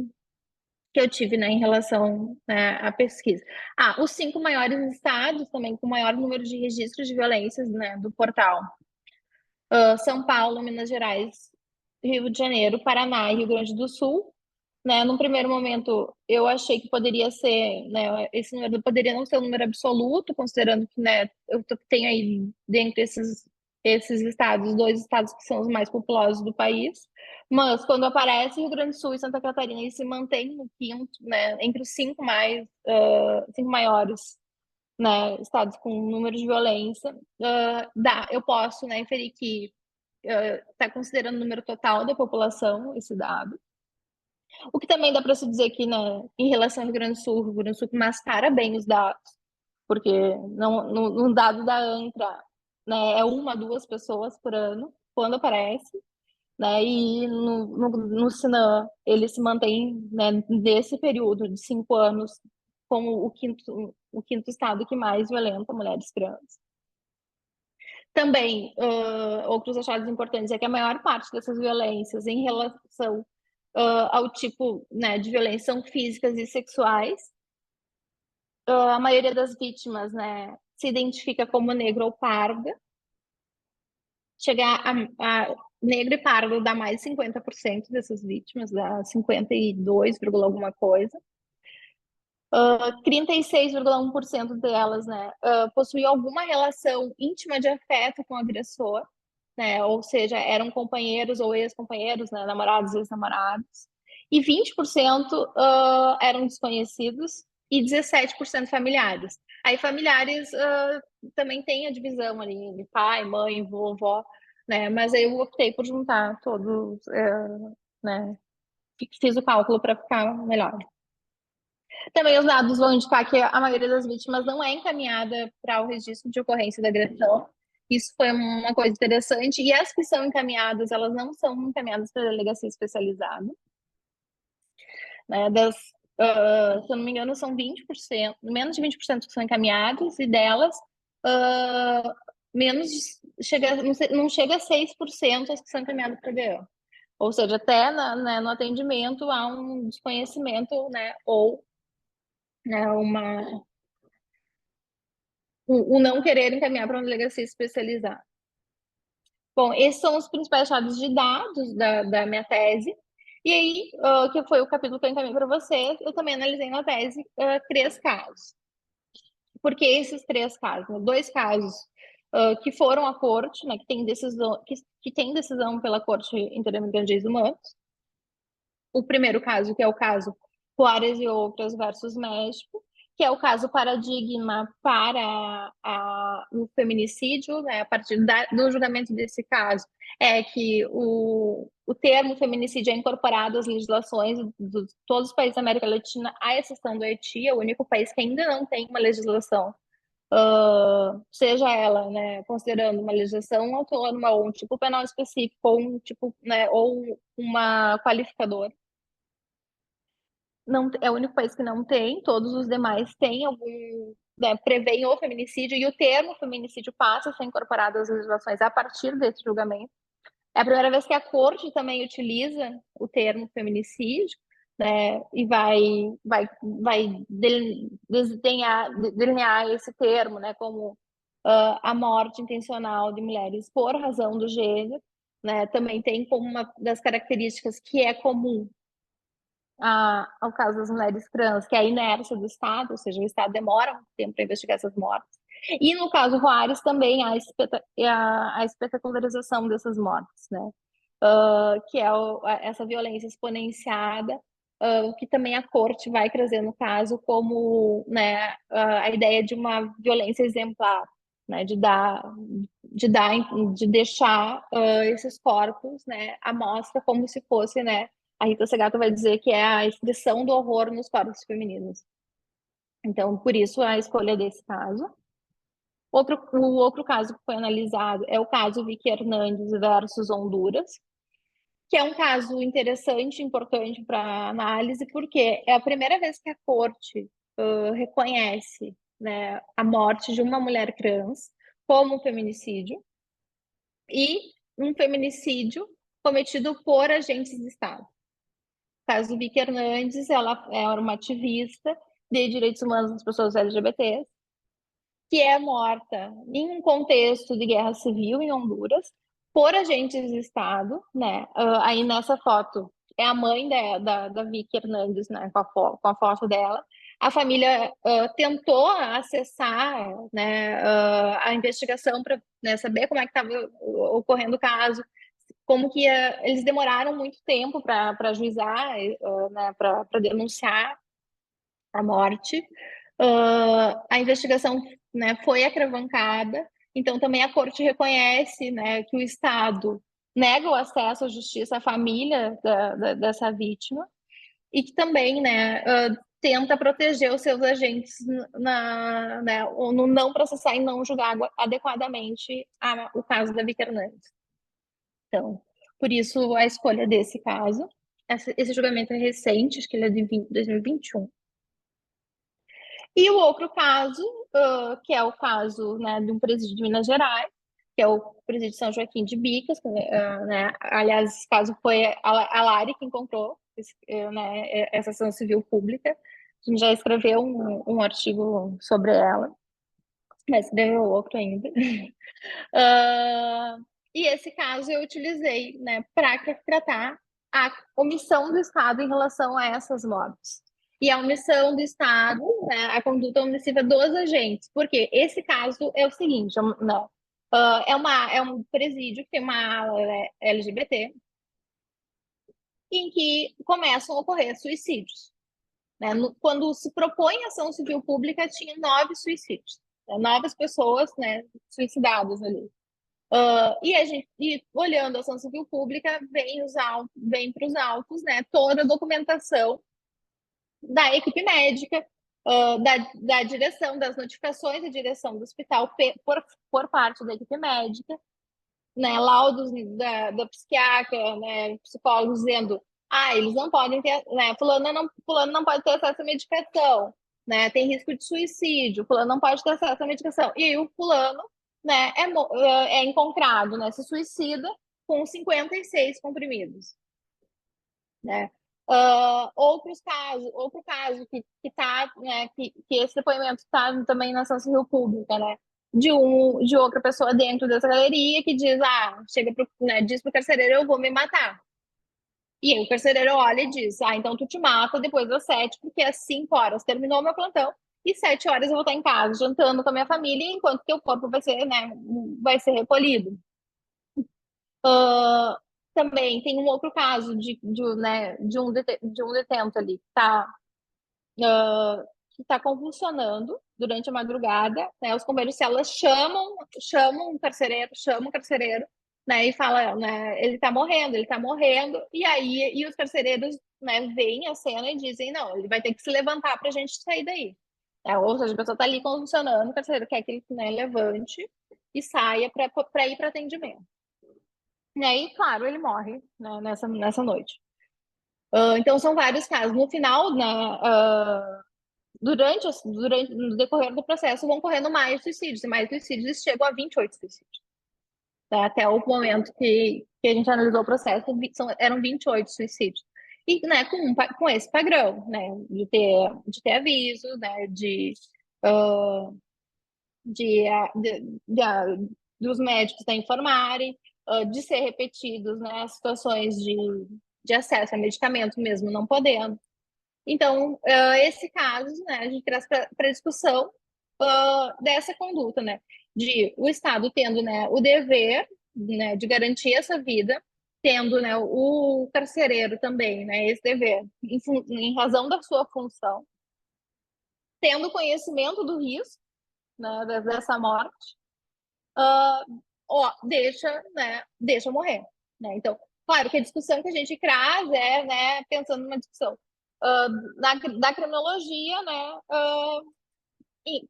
eu tive, né, em relação, né, à pesquisa. Os 5 maiores estados também com maior número de registros de violências, né, do portal. São Paulo, Minas Gerais, Rio de Janeiro, Paraná e Rio Grande do Sul. Né, num primeiro momento, eu achei que poderia ser, né, esse número poderia não ser um número absoluto, considerando que, né, eu tenho aí, dentre esses estados, 2 estados que são os mais populosos do país, mas quando aparece Rio Grande do Sul e Santa Catarina, eles se mantém no quinto, né, entre os 5 maiores, né, estados com número de violência. Eu posso, né, inferir que está considerando o número total da população, esse dado. O que também dá para se dizer que, né, em relação ao Rio Grande do Sul, o Rio Grande do Sul mascara bem os dados, porque no dado da ANTRA, né, é 1 a 2 pessoas por ano, quando aparece, né, e no Sinam ele se mantém, né, desse período de 5 anos como o quinto estado que mais violenta mulheres trans. Também, outros achados importantes é que a maior parte dessas violências em relação ao tipo, né, de violência são físicas e sexuais. A maioria das vítimas, né, se identifica como negro ou parda. Chegar a negro e pardo dá mais de 50% dessas vítimas, dá 52, alguma coisa. 36,1% delas, né, possuíam alguma relação íntima de afeto com o agressor, né, ou seja, eram companheiros ou ex-companheiros, né, namorados, ex-namorados. E 20% eram desconhecidos e 17% familiares. Aí familiares também tem a divisão ali de pai, mãe, vovó, né, mas aí eu optei por juntar todos, né, fiz o cálculo para ficar melhor. Também os dados vão indicar que a maioria das vítimas não é encaminhada para o registro de ocorrência da agressão. Isso foi uma coisa interessante. E as que são encaminhadas, elas não são encaminhadas para a delegacia especializada. Né? Se eu não me engano, são 20%, menos de 20% que são encaminhadas, e delas, não chega a 6% as que são encaminhadas para a DEAN. Ou seja, até né, no atendimento há um desconhecimento, né, ou né, o não querer encaminhar para uma delegacia especializada. Bom, esses são os principais achados de dados da minha tese. E aí, que foi o capítulo que eu encaminhei para vocês, eu também analisei na tese 3 casos. Por que esses 3 casos? 2 casos que foram à corte, né, que tem decisão pela Corte Interamericana de Direitos Humanos. O primeiro caso, que é o caso Juárez e outras versus México, que é o caso paradigma para o feminicídio, né, a partir do julgamento desse caso, é que o termo feminicídio é incorporado às legislações de todos os países da América Latina, à exceção do Haiti, é o único país que ainda não tem uma legislação, seja ela, né, considerando uma legislação autônoma ou um tipo penal específico ou um tipo, né, ou uma qualificadora. Não, é o único país que não tem, todos os demais têm algum, né, prevêem o feminicídio, e o termo feminicídio passa a ser incorporado às legislações a partir desse julgamento. É a primeira vez que a corte também utiliza o termo feminicídio, né, e vai delinear esse termo, né, como a morte intencional de mulheres por razão do gênero, né, também tem como uma das características que é comum ao caso das mulheres trans, que é a inércia do Estado, ou seja, o Estado demora muito tempo para investigar essas mortes. E no caso Juárez também a espetacularização dessas mortes, né? Que é essa violência exponenciada, que também a corte vai trazer no caso como, né, a ideia de uma violência exemplar, né, de deixar esses corpos, né, à mostra como se fosse, né, a Rita Segato vai dizer que é a expressão do horror nos corpos femininos. Então, por isso a escolha desse caso. O outro caso que foi analisado é o caso Vicky Hernandes versus Honduras, que é um caso interessante, importante para análise, porque é a primeira vez que a corte reconhece, né, a morte de uma mulher trans como um feminicídio, e um feminicídio cometido por agentes de Estado. No caso do Vicky Hernandes, ela era uma ativista de direitos humanos das pessoas LGBTs, que é morta em um contexto de guerra civil em Honduras por agentes de Estado, né? Aí nessa foto é a mãe da Vicky Hernandes, né? Com a foto dela. A família tentou acessar, né, a investigação para, né, saber como é que estava ocorrendo o caso, como que eles demoraram muito tempo para ajuizar, né, para denunciar a morte. A investigação, né, foi atravancada, então também a corte reconhece, né, que o Estado nega o acesso à justiça à família dessa vítima e que também, né, tenta proteger os seus agentes né, no não processar e não julgar adequadamente o caso da Vicky Hernandes. Então, por isso a escolha desse caso. Esse julgamento é recente, acho que ele é de 2021. E o outro caso, que é o caso, né, de um presídio de Minas Gerais, que é o presídio de São Joaquim de Bicas, né? Aliás, esse caso foi a Lari que encontrou, né, essa ação civil pública. A gente já escreveu um artigo sobre ela, mas escreveu outro ainda. E esse caso eu utilizei, né, para tratar a omissão do Estado em relação a essas mortes. E a omissão do Estado, né, a conduta omissiva dos agentes. Porque esse caso é o seguinte, né, é um presídio que tem uma ala, né, LGBT, em que começam a ocorrer suicídios. Né? Quando se propõe ação civil pública, tinha 9 suicídios. Né? 9 pessoas, né, suicidadas ali. E olhando a ação civil pública, vem para os autos, né, toda a documentação da equipe médica, da direção, das notificações da direção do hospital por parte da equipe médica, né, laudos da psiquiatra, né, psicólogos dizendo, eles não podem ter, né, fulano não pode ter acesso à medicação, né, tem risco de suicídio, fulano não pode ter acesso à medicação. E aí o fulano, né, é encontrado, né, se suicida com 56 comprimidos, né. Outro caso que tá, né, que esse depoimento está também na ação civil pública, né, de outra pessoa dentro dessa galeria que diz, né, diz pro carcereiro, eu vou me matar. E aí o carcereiro olha e diz, então tu te mata depois das 7, porque às 5 horas terminou meu plantão, e 7 horas eu vou estar em casa jantando com a minha família, enquanto que o corpo vai ser, né, vai ser recolhido. Também tem um outro caso né, de um detento ali que tá convulsionando durante a madrugada, né? Os companheiros de cela chamam o carcereiro, né? E fala, né? Ele tá morrendo. E aí os carcereiros, né? Veem a cena e dizem, não, ele vai ter que se levantar pra gente sair daí. Ou seja, a pessoa tá ali convulsionando, o carcereiro quer que ele, né, levante e saia para ir para atendimento. E aí, claro, ele morre, né, nessa noite. Então, são vários casos. No final, né, no decorrer do processo, vão correndo mais suicídios, e mais suicídios chegam a 28 suicídios. Tá? Até o momento que a gente analisou o processo, eram 28 suicídios. E, né, com esse padrão, né, de ter aviso, né, dos médicos, né, informarem, de ser repetidos, né, situações de acesso a medicamento mesmo não podendo. Então, esse caso, né, a gente traz para discussão dessa conduta, né, de o Estado tendo, né, o dever, né, de garantir essa vida, tendo, né, o carcereiro também, né, esse dever, em razão da sua função, tendo conhecimento do risco, né, dessa morte, deixa morrer, né? Então, claro que a discussão que a gente traz é, né, pensando numa discussão da criminologia, né,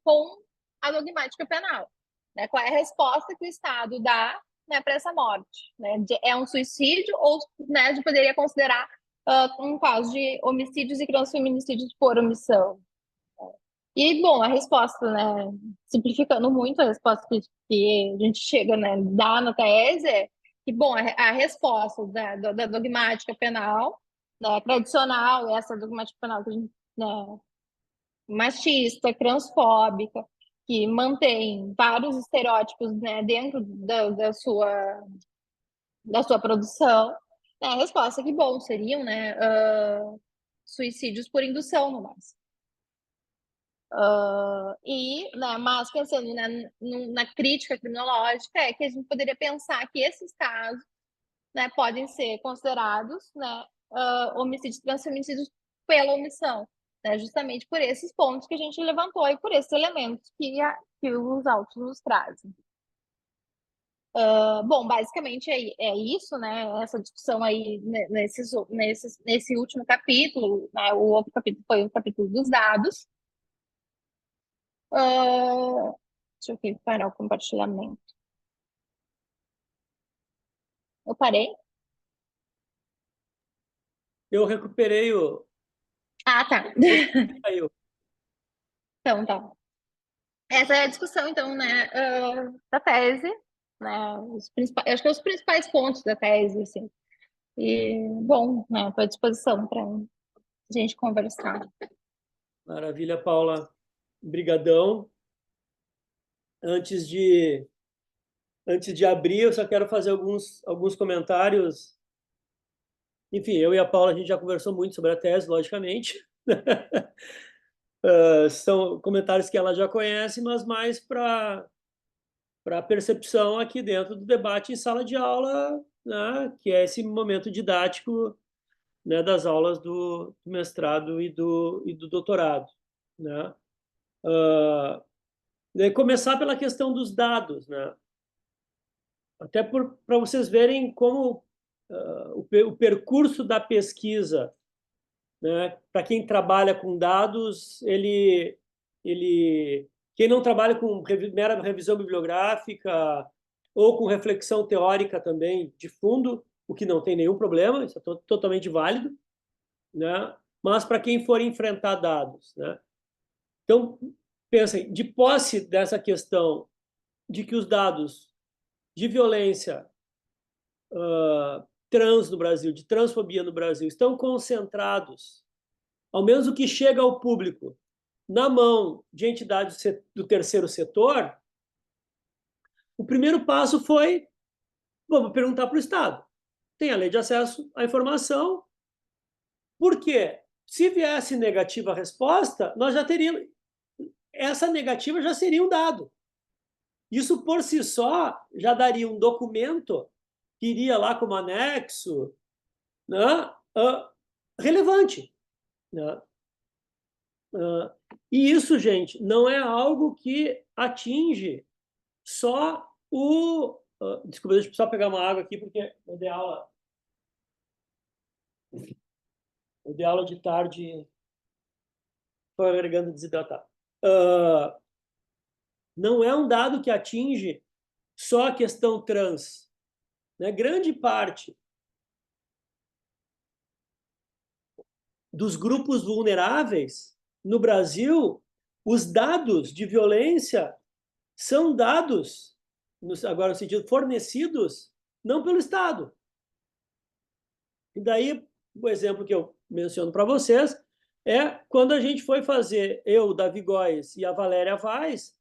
com a dogmática penal. né? Qual é a resposta que o Estado dá, né, para essa morte, né? É um suicídio ou, né, a gente poderia considerar um caso de homicídios e crianças feminicídios por omissão. E, bom, a resposta, né, simplificando muito, a resposta que a gente chega, né, dá na tese é que, bom, a resposta da dogmática penal, né, tradicional, essa dogmática penal que a gente, né, machista, transfóbica, que mantém vários estereótipos, né, dentro da sua produção, né, a resposta é que, bom, seriam, né, suicídios por indução, no máximo. Né, mas pensando na crítica criminológica, é que a gente poderia pensar que esses casos, né, podem ser considerados, né, homicídios transfeminicídios pela omissão, né, justamente por esses pontos que a gente levantou e por esses elementos que os autos nos trazem. Bom, basicamente é isso, né? Essa discussão aí nesse último capítulo, né? O outro capítulo foi o capítulo dos dados. Deixa eu aqui parar o compartilhamento. Eu parei? Eu recuperei o... Ah, tá. Caiu. Então, tá. Essa é a discussão, então, né, da tese, né? Acho que é os principais pontos da tese, assim. E, bom, né, estou à disposição para a gente conversar. Maravilha, Paula. Brigadão. Antes de abrir, eu só quero fazer alguns comentários. Enfim, eu e a Paula, a gente já conversou muito sobre a tese, logicamente. São comentários que ela já conhece, mas mais para a percepção aqui dentro do debate em sala de aula, né, que é esse momento didático, né, das aulas do mestrado e do doutorado. Né? Começar pela questão dos dados, né? Até para vocês verem como o percurso da pesquisa, né, para quem trabalha com dados, quem não trabalha com mera revisão bibliográfica ou com reflexão teórica também de fundo, o que não tem nenhum problema, isso é totalmente válido, né? Mas para quem for enfrentar dados, né? Então, pensem, de posse dessa questão de que os dados de violência trans no Brasil, de transfobia no Brasil, estão concentrados, ao menos o que chega ao público, na mão de entidades do terceiro setor, o primeiro passo foi, vamos perguntar para o Estado. Tem a lei de acesso à informação, porque se viesse negativa a resposta, nós já teríamos, essa negativa já seria um dado. Isso por si só já daria um documento que iria lá como anexo, né, relevante. Né? E isso, gente, não é algo que atinge só o... desculpa, deixa eu só pegar uma água aqui, porque eu dei aula de tarde, foi agregando desidratado. Não é um dado que atinge só a questão trans. Né? Grande parte dos grupos vulneráveis no Brasil, os dados de violência são dados, agora no sentido fornecidos, não pelo Estado. E daí, o exemplo que eu menciono para vocês é quando a gente foi fazer, eu, Davi Góes e a Valéria Vaz,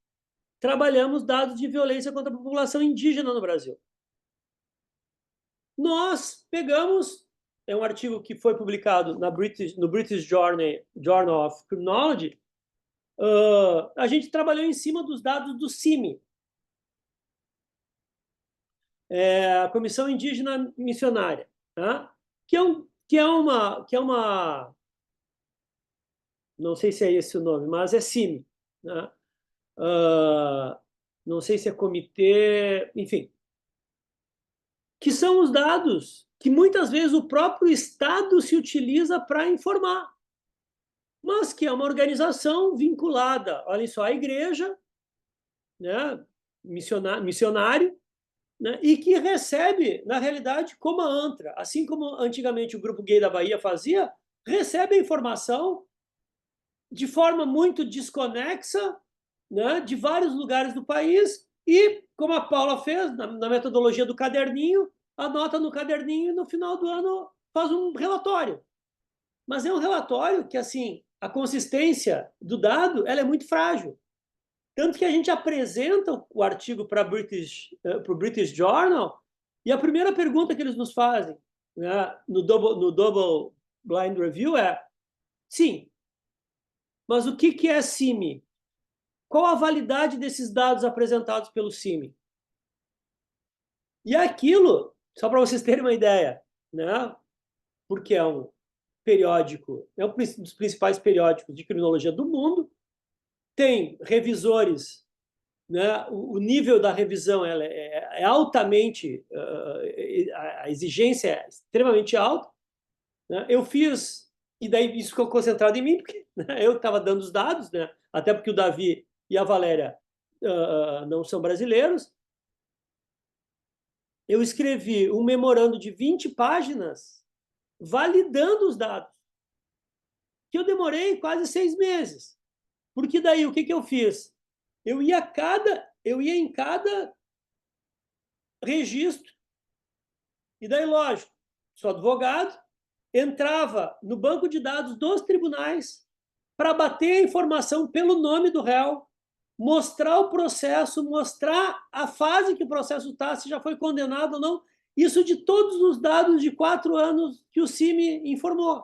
trabalhamos dados de violência contra a população indígena no Brasil. Nós pegamos, é um artigo que foi publicado no British Journal of Criminology, a gente trabalhou em cima dos dados do CIMI, a Comissão Indígena Missionária, tá? que é uma, não sei se é esse o nome, mas é CIMI, né? Não sei se é comitê, enfim, que são os dados que muitas vezes o próprio Estado se utiliza para informar, mas que é uma organização vinculada, olha só, à igreja, né? missionário, né, e que recebe, na realidade, como a ANTRA, assim como antigamente o Grupo Gay da Bahia fazia, recebe a informação de forma muito desconexa, né, de vários lugares do país e, como a Paula fez na metodologia do caderninho, anota no caderninho e no final do ano faz um relatório. Mas é um relatório que, assim, a consistência do dado ela é muito frágil. Tanto que a gente apresenta o artigo para o British Journal e a primeira pergunta que eles nos fazem, né, no Double Blind Review é: sim, mas o que é CIMI? Qual a validade desses dados apresentados pelo CIMI? E aquilo, só para vocês terem uma ideia, né, porque é um periódico, é um dos principais periódicos de criminologia do mundo, tem revisores, né, o nível da revisão ela é altamente, a exigência é extremamente alta, né? Eu fiz, e daí isso ficou concentrado em mim, porque, né, eu estava dando os dados, né, até porque o Davi e a Valéria não são brasileiros. Eu escrevi um memorando de 20 páginas validando os dados, que eu demorei quase 6 meses. Porque daí, o que eu fiz? Eu ia em cada registro, e daí, lógico, sou advogado, entrava no banco de dados dos tribunais para bater a informação pelo nome do réu, mostrar o processo, mostrar a fase que o processo está, se já foi condenado ou não, isso de todos os dados de 4 anos que o CIMI informou.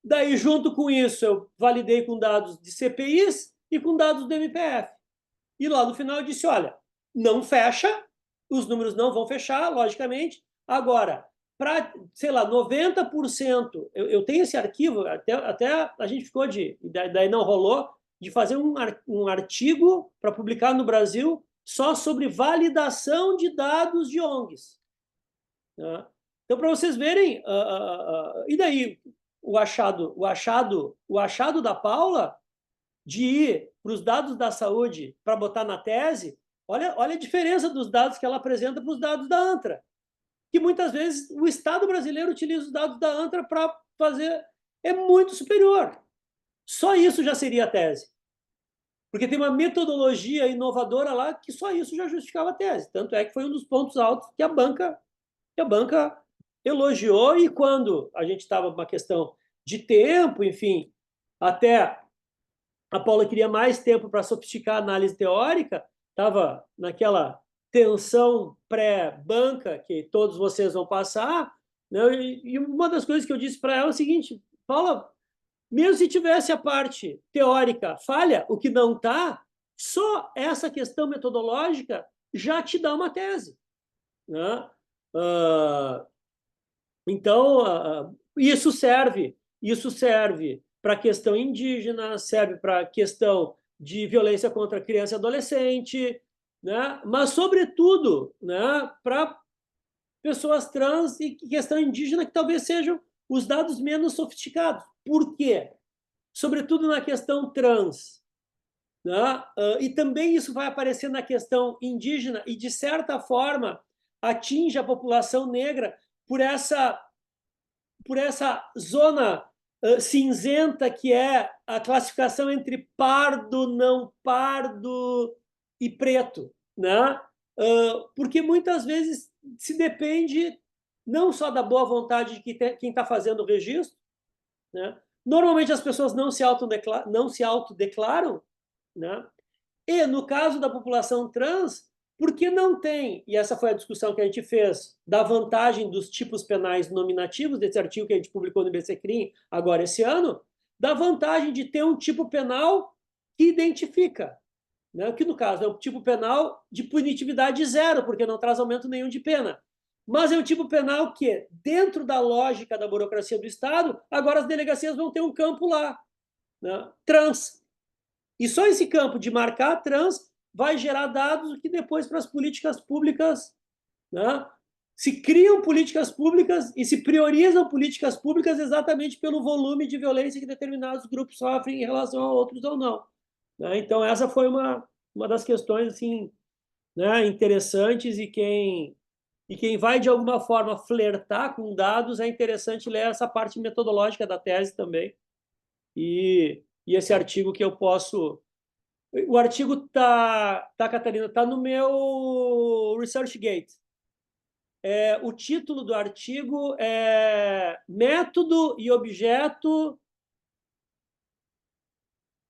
Daí, junto com isso, eu validei com dados de CPIs e com dados do MPF. E lá no final eu disse, olha, não fecha, os números não vão fechar, logicamente. Agora, para, sei lá, 90%, eu tenho esse arquivo, até a gente ficou daí não rolou, de fazer um artigo para publicar no Brasil só sobre validação de dados de ONGs. Né? Então, para vocês verem, e daí o achado da Paula de ir para os dados da saúde para botar na tese, olha a diferença dos dados que ela apresenta para os dados da ANTRA, que muitas vezes o Estado brasileiro utiliza os dados da ANTRA para fazer, é muito superior. Só isso já seria a tese. Porque tem uma metodologia inovadora lá que só isso já justificava a tese. Tanto é que foi um dos pontos altos que a banca elogiou, e quando a gente estava numa questão de tempo, enfim, até a Paula queria mais tempo para sofisticar a análise teórica, estava naquela tensão pré-banca que todos vocês vão passar, né? E uma das coisas que eu disse para ela é o seguinte: Paula, mesmo se tivesse a parte teórica falha, o que não está, só essa questão metodológica já te dá uma tese, né? Então, isso serve para a questão indígena, serve para a questão de violência contra criança e adolescente, né? Mas, sobretudo, né, para pessoas trans e questão indígena, que talvez sejam os dados menos sofisticados. Por quê? Sobretudo na questão trans. Né? E também isso vai aparecer na questão indígena e, de certa forma, atinge a população negra por essa zona cinzenta que é a classificação entre pardo, não pardo e preto, né? Porque muitas vezes se depende não só da boa vontade de quem está fazendo o registro, né? Normalmente as pessoas não se autodeclaram, né? E no caso da população trans, porque não tem, e essa foi a discussão que a gente fez, da vantagem dos tipos penais nominativos, desse artigo que a gente publicou no IBCCRIM agora esse ano, da vantagem de ter um tipo penal que identifica, né? Que no caso é um tipo penal de punitividade zero, porque não traz aumento nenhum de pena. Mas é um tipo penal que, dentro da lógica da burocracia do Estado, agora as delegacias vão ter um campo lá, né? Trans. E só esse campo de marcar trans vai gerar dados que depois para as políticas públicas, né, se criam políticas públicas e se priorizam políticas públicas exatamente pelo volume de violência que determinados grupos sofrem em relação a outros ou não. Né? Então, essa foi uma uma das questões assim, né, interessantes, e quem vai, de alguma forma, flertar com dados, é interessante ler essa parte metodológica da tese também. E esse artigo que eu posso... O artigo Catarina, tá no meu ResearchGate. O título do artigo é Método e Objeto...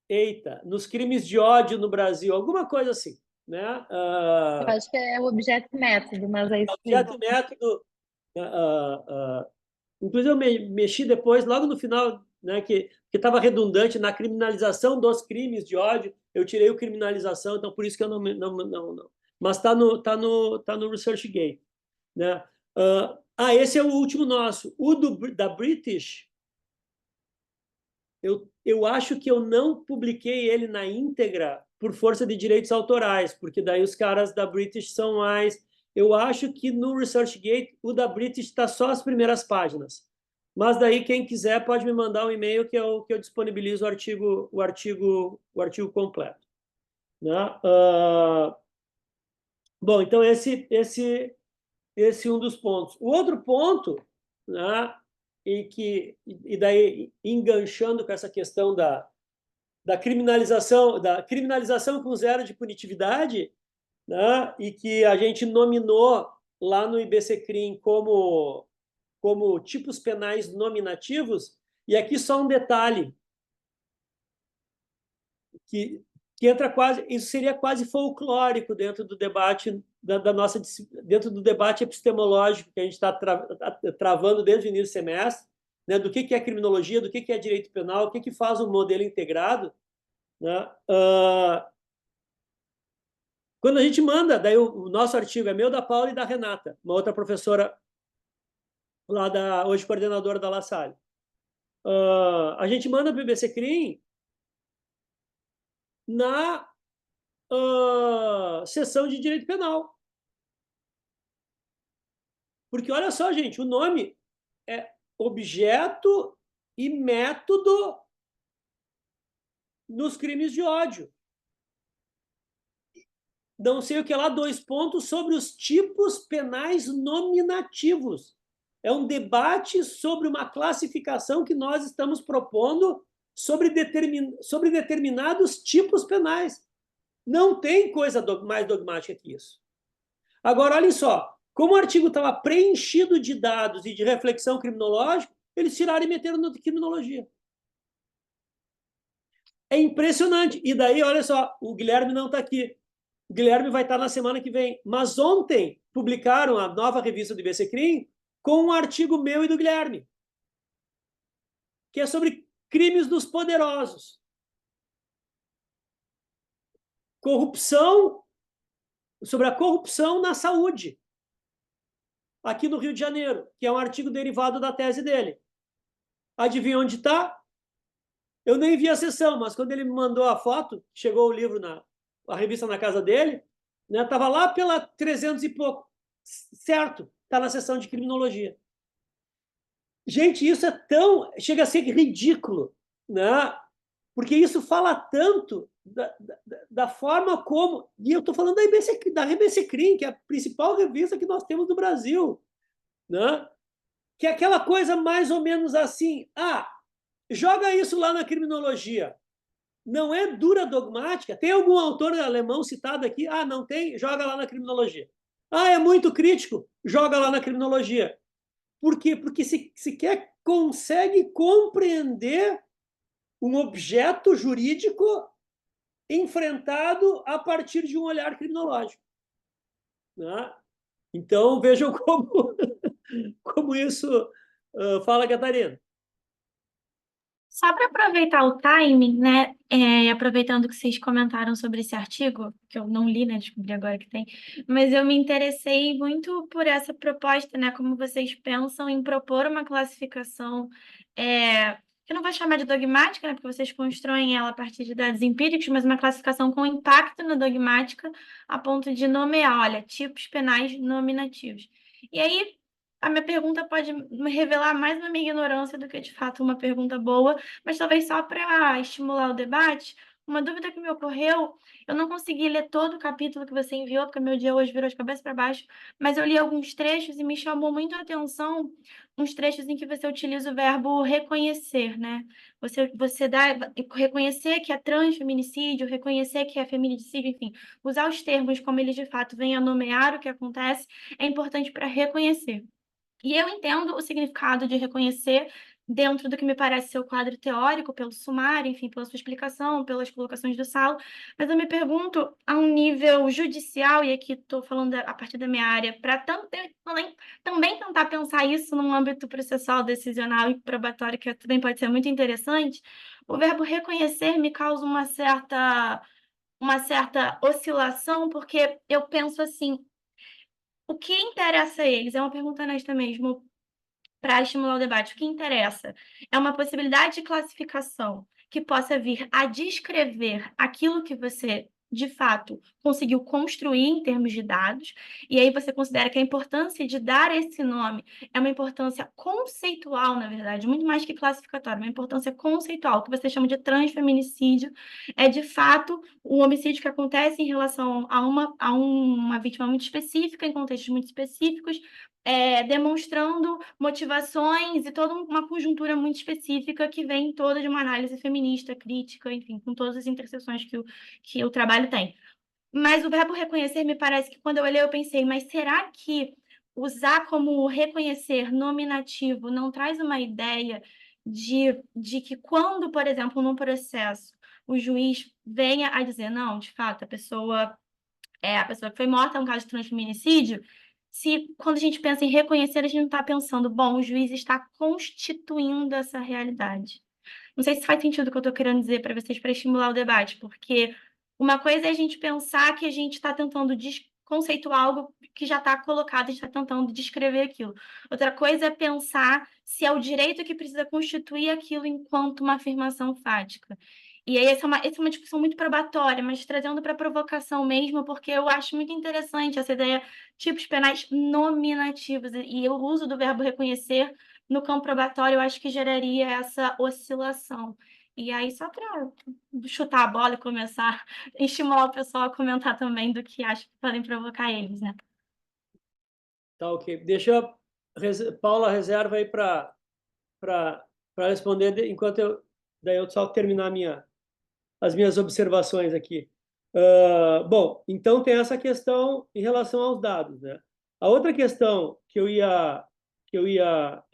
Eita, nos crimes de ódio no Brasil, alguma coisa assim, né? Eu acho que é o objeto método, mas é isso aí. Objeto e método. ah, ah, Inclusive, eu mexi depois, logo no final, né, que estava redundante na criminalização dos crimes de ódio. Eu tirei o criminalização, então por isso que eu não. Mas tá no ResearchGate, né? Esse é o último nosso. Da British, eu acho que eu não publiquei ele na íntegra por força de direitos autorais, porque daí os caras da British são mais... Eu acho que no ResearchGate o da British está só as primeiras páginas. Mas daí quem quiser pode me mandar um e-mail que eu disponibilizo o artigo completo, né? Bom, então esse é um dos pontos. O outro ponto, né, e daí enganchando com essa questão da criminalização com zero de punitividade, né, e que a gente nominou lá no IBCCRIM como tipos penais nominativos. E aqui só um detalhe que, que entra quase, isso seria quase folclórico dentro do debate da nossa, dentro do debate epistemológico que a gente está travando desde o início do semestre, né, do que é criminologia, do que é direito penal, o que faz o modelo integrado, né? Quando a gente manda, daí o nosso artigo é meu, da Paula e da Renata, uma outra professora lá hoje coordenadora da La Salle. A gente manda para o IBCCRIM na seção de direito penal. Porque olha só, gente, o nome é objeto e método nos crimes de ódio. Não sei o que lá, 2 pontos sobre os tipos penais nominativos. É um debate sobre uma classificação que nós estamos propondo sobre determinados tipos penais. Não tem coisa mais dogmática que isso. Agora, olhem só, como o artigo estava preenchido de dados e de reflexão criminológica, eles tiraram e meteram na criminologia. É impressionante. E daí, olha só, o Guilherme não está aqui. O Guilherme vai estar na semana que vem. Mas ontem publicaram a nova revista do IBCCRIM com um artigo meu e do Guilherme, que é sobre crimes dos poderosos. Corrupção, sobre a corrupção na saúde, aqui no Rio de Janeiro, que é um artigo derivado da tese dele. Adivinha onde está? Eu nem vi a sessão, mas quando ele me mandou a foto, chegou o livro, a revista na casa dele, né, estava lá pela 300 e pouco. Certo, está na sessão de criminologia. Gente, isso chega a ser ridículo, né? Porque isso fala tanto da forma como... E eu estou falando da RBCCRIM, que é a principal revista que nós temos no Brasil, né? Que é aquela coisa mais ou menos assim, joga isso lá na criminologia. Não é dura dogmática. Tem algum autor alemão citado aqui? Não tem? Joga lá na criminologia. É muito crítico? Joga lá na criminologia. Por quê? Porque sequer consegue compreender um objeto jurídico enfrentado a partir de um olhar criminológico, né? Então, vejam como isso... Fala, Catarina. Só para aproveitar o timing, né? Aproveitando que vocês comentaram sobre esse artigo, que eu não li, né? Descobri agora que tem, mas eu me interessei muito por essa proposta, né? Como vocês pensam em propor uma classificação, que eu não vou chamar de dogmática, né? Porque vocês constroem ela a partir de dados empíricos, mas uma classificação com impacto na dogmática, a ponto de nomear, olha, tipos penais nominativos. E aí, a minha pergunta pode me revelar mais uma minha ignorância do que, de fato, uma pergunta boa, mas talvez só para estimular o debate, uma dúvida que me ocorreu, eu não consegui ler todo o capítulo que você enviou, porque meu dia hoje virou de cabeça para baixo, mas eu li alguns trechos e me chamou muito a atenção uns trechos em que você utiliza o verbo reconhecer, né? Você dá reconhecer que é transfeminicídio, reconhecer que é feminicídio, enfim, usar os termos como eles de fato vêm a nomear o que acontece é importante para reconhecer. E eu entendo o significado de reconhecer dentro do que me parece ser o quadro teórico, pelo sumário, enfim, pela sua explicação, pelas colocações do Saulo, mas eu me pergunto, a um nível judicial, e aqui estou falando a partir da minha área, para também tentar pensar isso num âmbito processual, decisional e probatório, que também pode ser muito interessante, o verbo reconhecer me causa uma certa oscilação, porque eu penso assim, o que interessa a eles? É uma pergunta honesta mesmo, para estimular o debate. O que interessa é uma possibilidade de classificação que possa vir a descrever aquilo que você, de fato, conseguiu construir em termos de dados, e aí você considera que a importância de dar esse nome é uma importância conceitual, na verdade, muito mais que classificatória, uma importância conceitual, que você chama de transfeminicídio, é de fato um homicídio que acontece em relação a uma vítima muito específica, em contextos muito específicos, demonstrando motivações e toda uma conjuntura muito específica que vem toda de uma análise feminista, crítica, enfim, com todas as interseções que o trabalho tem. Mas o verbo reconhecer, me parece que quando eu olhei eu pensei, mas será que usar como reconhecer nominativo não traz uma ideia de que quando, por exemplo, num processo, o juiz venha a dizer, não, de fato, a pessoa que foi morta é um caso de transfeminicídio, se quando a gente pensa em reconhecer, a gente não está pensando, bom, o juiz está constituindo essa realidade. Não sei se faz sentido o que eu estou querendo dizer para vocês, para estimular o debate, porque uma coisa é a gente pensar que a gente está tentando conceituar algo que já está colocado, a gente está tentando descrever aquilo. Outra coisa é pensar se é o direito que precisa constituir aquilo enquanto uma afirmação fática. E aí essa é uma discussão muito probatória, mas trazendo para provocação mesmo, porque eu acho muito interessante essa ideia de tipos penais nominativos, e o uso do verbo reconhecer no campo probatório, eu acho que geraria essa oscilação. E aí, só para chutar a bola e começar a estimular o pessoal a comentar também do que acho que podem provocar eles, né? Tá, ok. Deixa eu... Paula, reserva aí para responder, enquanto daí eu só terminar as minhas observações aqui. Bom, então tem essa questão em relação aos dados, né? A outra questão que eu ia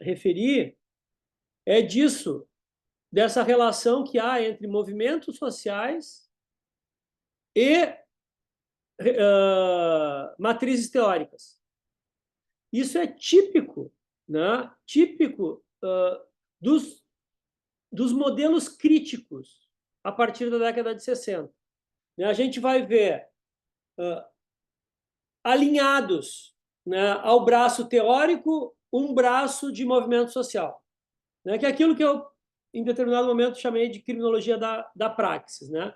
referir é dessa relação que há entre movimentos sociais e matrizes teóricas. Isso é típico, né? Típico dos modelos críticos a partir da década de 60. A gente vai ver alinhados, né, ao braço teórico um braço de movimento social, né, que é aquilo que eu, em determinado momento, chamei de criminologia da praxis. Né?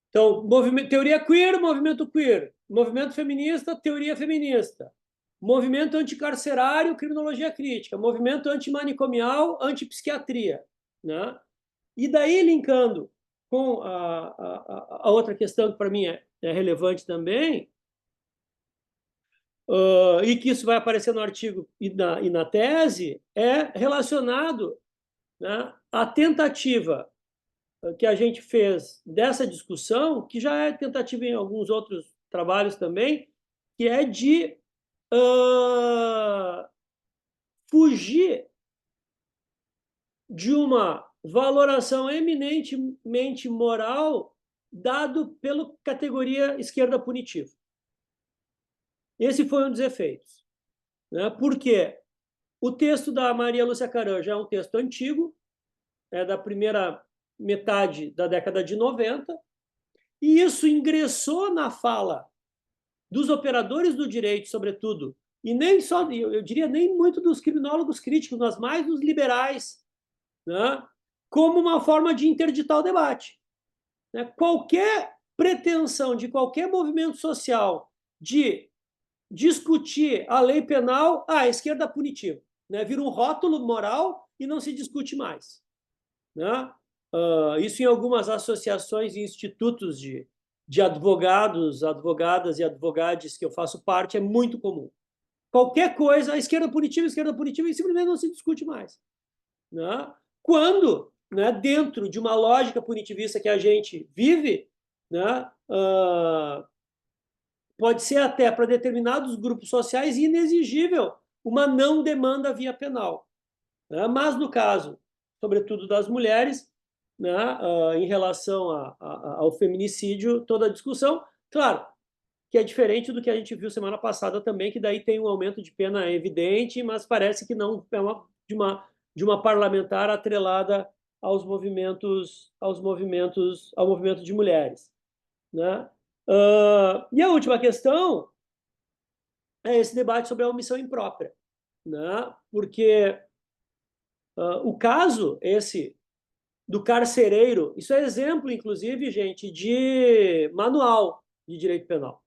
Então, teoria queer, movimento feminista, teoria feminista, movimento anticarcerário, criminologia crítica, movimento antimanicomial, antipsiquiatria. Né? E daí, linkando com a outra questão que para mim é relevante também, e que isso vai aparecer no artigo e na tese, é relacionado, né, à tentativa que a gente fez dessa discussão, que já é tentativa em alguns outros trabalhos também, que é de fugir de uma valoração eminentemente moral dado pela categoria esquerda punitiva. Esse foi um dos efeitos. Né? Porque o texto da Maria Lúcia Caran já é um texto antigo, é da primeira metade da década de 90, e isso ingressou na fala dos operadores do direito, sobretudo, e nem só, eu diria, nem muito dos criminólogos críticos, mas mais dos liberais, né? Como uma forma de interditar o debate. Né? Qualquer pretensão de qualquer movimento social de discutir a lei penal, a esquerda punitiva. Né? Vira um rótulo moral e não se discute mais. Né? Isso em algumas associações e institutos de advogados, advogadas e advogades que eu faço parte, é muito comum. Qualquer coisa, a esquerda punitiva, e simplesmente não se discute mais. Né? Quando, né, dentro de uma lógica punitivista que a gente vive, né, pode ser até para determinados grupos sociais inexigível uma não demanda via penal. Né? Mas no caso, sobretudo das mulheres, né, em relação ao feminicídio, toda a discussão, claro, que é diferente do que a gente viu semana passada também, que daí tem um aumento de pena evidente, mas parece que não é de uma parlamentar atrelada ao movimento de mulheres. Né? E a última questão é esse debate sobre a omissão imprópria. Né? Porque o caso, esse do carcereiro, isso é exemplo, inclusive, gente, de manual de direito penal,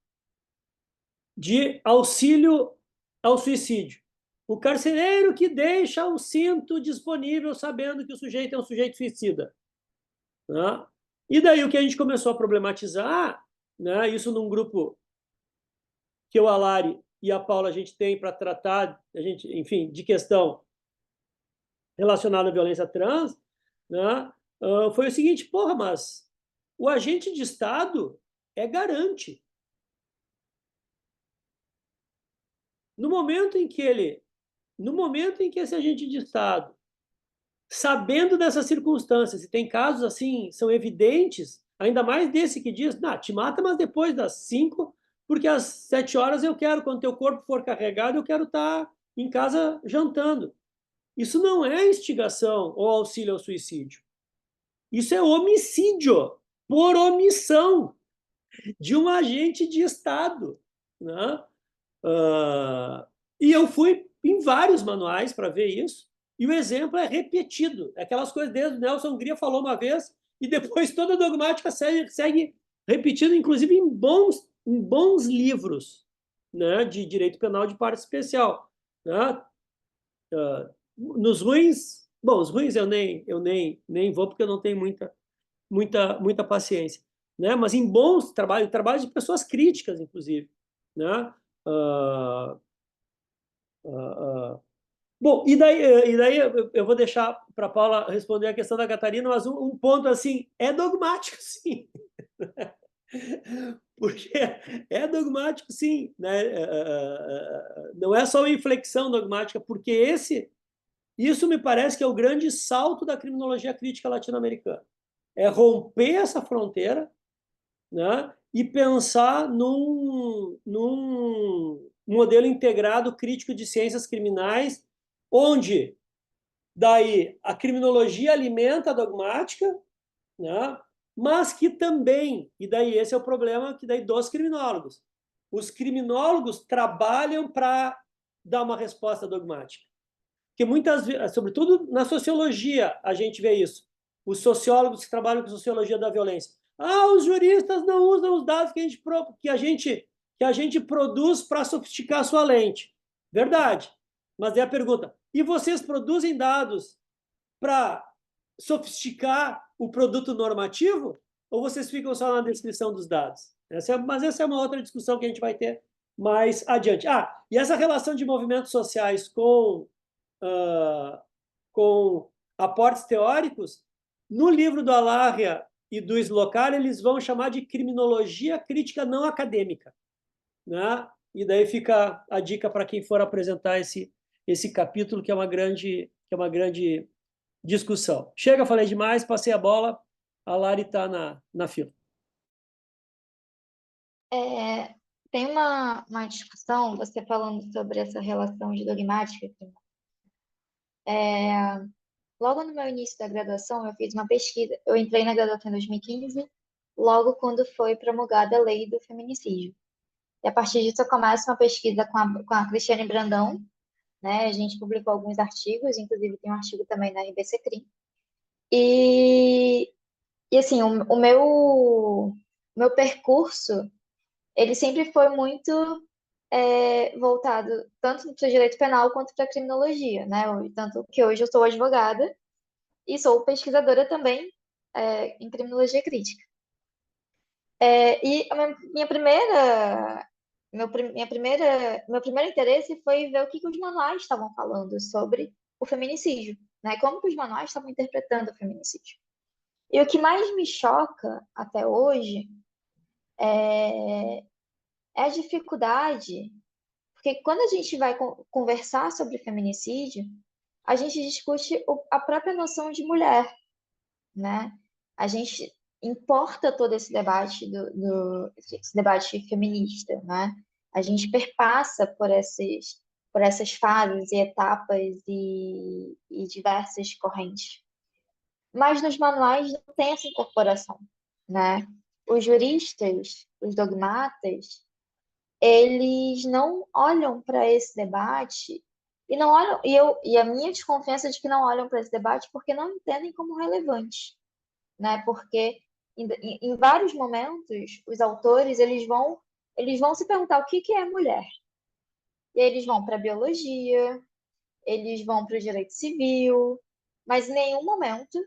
de auxílio ao suicídio. O carcereiro que deixa o cinto disponível sabendo que o sujeito é um sujeito suicida. Né? E daí o que a gente começou a problematizar, né, isso num grupo que o Alari e a Paula a gente tem para tratar, a gente, enfim, de questão relacionada à violência trans, né, foi o seguinte, porra, mas o agente de Estado é garante. No momento em que esse agente de Estado, sabendo dessas circunstâncias, e tem casos assim, são evidentes, ainda mais desse que diz, nah, te mata, mas depois das 5, porque às 7 horas eu quero, quando teu corpo for carregado, eu quero estar em casa jantando. Isso não é instigação ou auxílio ao suicídio. Isso é homicídio por omissão de um agente de Estado. Né? E eu fui em vários manuais para ver isso, e o exemplo é repetido. Aquelas coisas desde o Nelson Hungria falou uma vez, e depois toda a dogmática segue repetindo, inclusive em bons livros, né, de direito penal de parte especial. Né? Nos ruins, bom, os ruins eu nem vou, porque eu não tenho muita paciência. Né? Mas em bons trabalhos de pessoas críticas, inclusive. Né? Bom, e daí eu vou deixar para a Paula responder a questão da Catarina, mas um ponto assim, é dogmático, sim. Porque é dogmático, sim. Né? Não é só uma inflexão dogmática, porque isso me parece que é o grande salto da criminologia crítica latino-americana. É romper essa fronteira, né, e pensar num modelo integrado crítico de ciências criminais, onde daí a criminologia alimenta a dogmática, né, mas que também, e daí esse é o problema que daí dos criminólogos. Os criminólogos trabalham para dar uma resposta dogmática. Porque muitas vezes, sobretudo na sociologia, a gente vê isso. Os sociólogos que trabalham com sociologia da violência. Os juristas não usam os dados que a gente produz para sofisticar a sua lente. Verdade. Mas é a pergunta: e vocês produzem dados para sofisticar o produto normativo? Ou vocês ficam só na descrição dos dados? Mas essa é uma outra discussão que a gente vai ter mais adiante. E essa relação de movimentos sociais com aportes teóricos, no livro do Alarria e do Slocar, eles vão chamar de criminologia crítica não acadêmica. Né? E daí fica a dica para quem for apresentar esse capítulo, que é uma grande discussão. Chega, falei demais, passei a bola, a Lari está na fila. Tem uma discussão, você falando sobre essa relação de dogmática. Logo no meu início da graduação, eu fiz uma pesquisa. Eu entrei na graduação em 2015, logo quando foi promulgada a lei do feminicídio. E a partir disso, eu começo uma pesquisa com a Cristiane Brandão, né? A gente publicou alguns artigos, inclusive tem um artigo também na RBC Crim. E assim, o meu percurso, ele sempre foi muito voltado tanto para o direito penal quanto para a criminologia, né? Tanto que hoje eu sou advogada e sou pesquisadora também em criminologia crítica. E meu primeiro interesse foi ver o que os manuais estavam falando sobre o feminicídio, né? Como que os manuais estavam interpretando o feminicídio. E o que mais me choca até hoje é a dificuldade, porque quando a gente vai conversar sobre feminicídio, a gente discute a própria noção de mulher, né? A gente importa todo esse debate esse debate feminista, né? A gente perpassa por essas fases e etapas e diversas correntes. Mas nos manuais não tem essa incorporação, né? Os juristas, os dogmatas, eles não olham para esse debate e não olham e a minha desconfiança é de que não olham para esse debate porque não entendem como relevante, né? Porque em vários momentos os autores eles vão se perguntar o que é mulher. E aí eles vão para a biologia, eles vão para o direito civil, mas em nenhum momento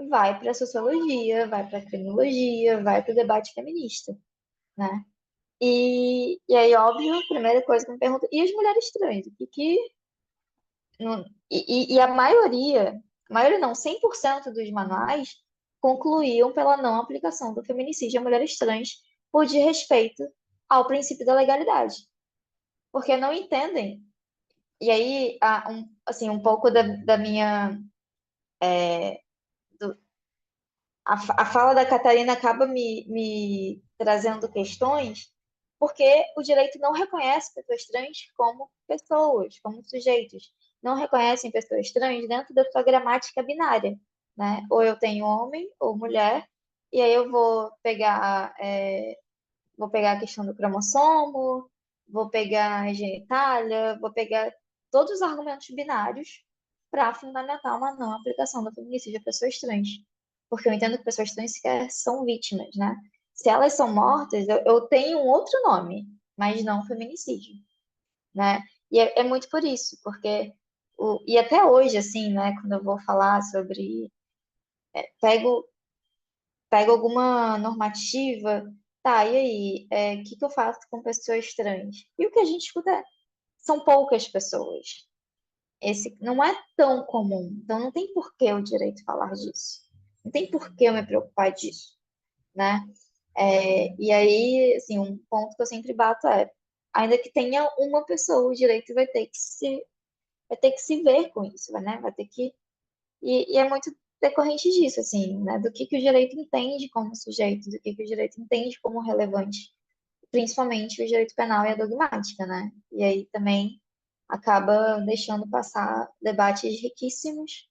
vai para a sociologia, vai para a criminologia, vai para o debate feminista, né? E aí, óbvio, a primeira coisa que eu me pergunto, e as mulheres trans? E a maioria não, 100% dos manuais concluíam pela não aplicação do feminicídio a mulheres trans por desrespeito ao princípio da legalidade. Porque não entendem. E aí, assim, um pouco da minha. A fala da Catarina acaba me trazendo questões, porque o direito não reconhece pessoas trans como pessoas, como sujeitos. Não reconhecem pessoas trans dentro da sua gramática binária, né? Ou eu tenho homem ou mulher, e aí eu vou pegar a questão do cromossomo, vou pegar a genitália, vou pegar todos os argumentos binários para fundamentar uma não aplicação do feminicídio a pessoas trans. Porque eu entendo que pessoas trans sequer são vítimas, né? Se elas são mortas, eu tenho um outro nome, mas não feminicídio, né? E é muito por isso, porque e até hoje, assim, né, quando eu vou falar sobre pego alguma normativa, tá, e aí, o que eu faço com pessoas trans? E o que a gente escuta são poucas pessoas. Esse não é tão comum, então não tem por que o direito falar disso. Não tem por que eu me preocupar disso, né? E aí, assim, um ponto que eu sempre bato ainda que tenha uma pessoa, o direito vai ter que se ver com isso, né? Vai ter que e é muito decorrente disso, assim, né? Do que o direito entende como sujeito, do que o direito entende como relevante, principalmente o direito penal e a dogmática, né? E aí também acaba deixando passar debates riquíssimos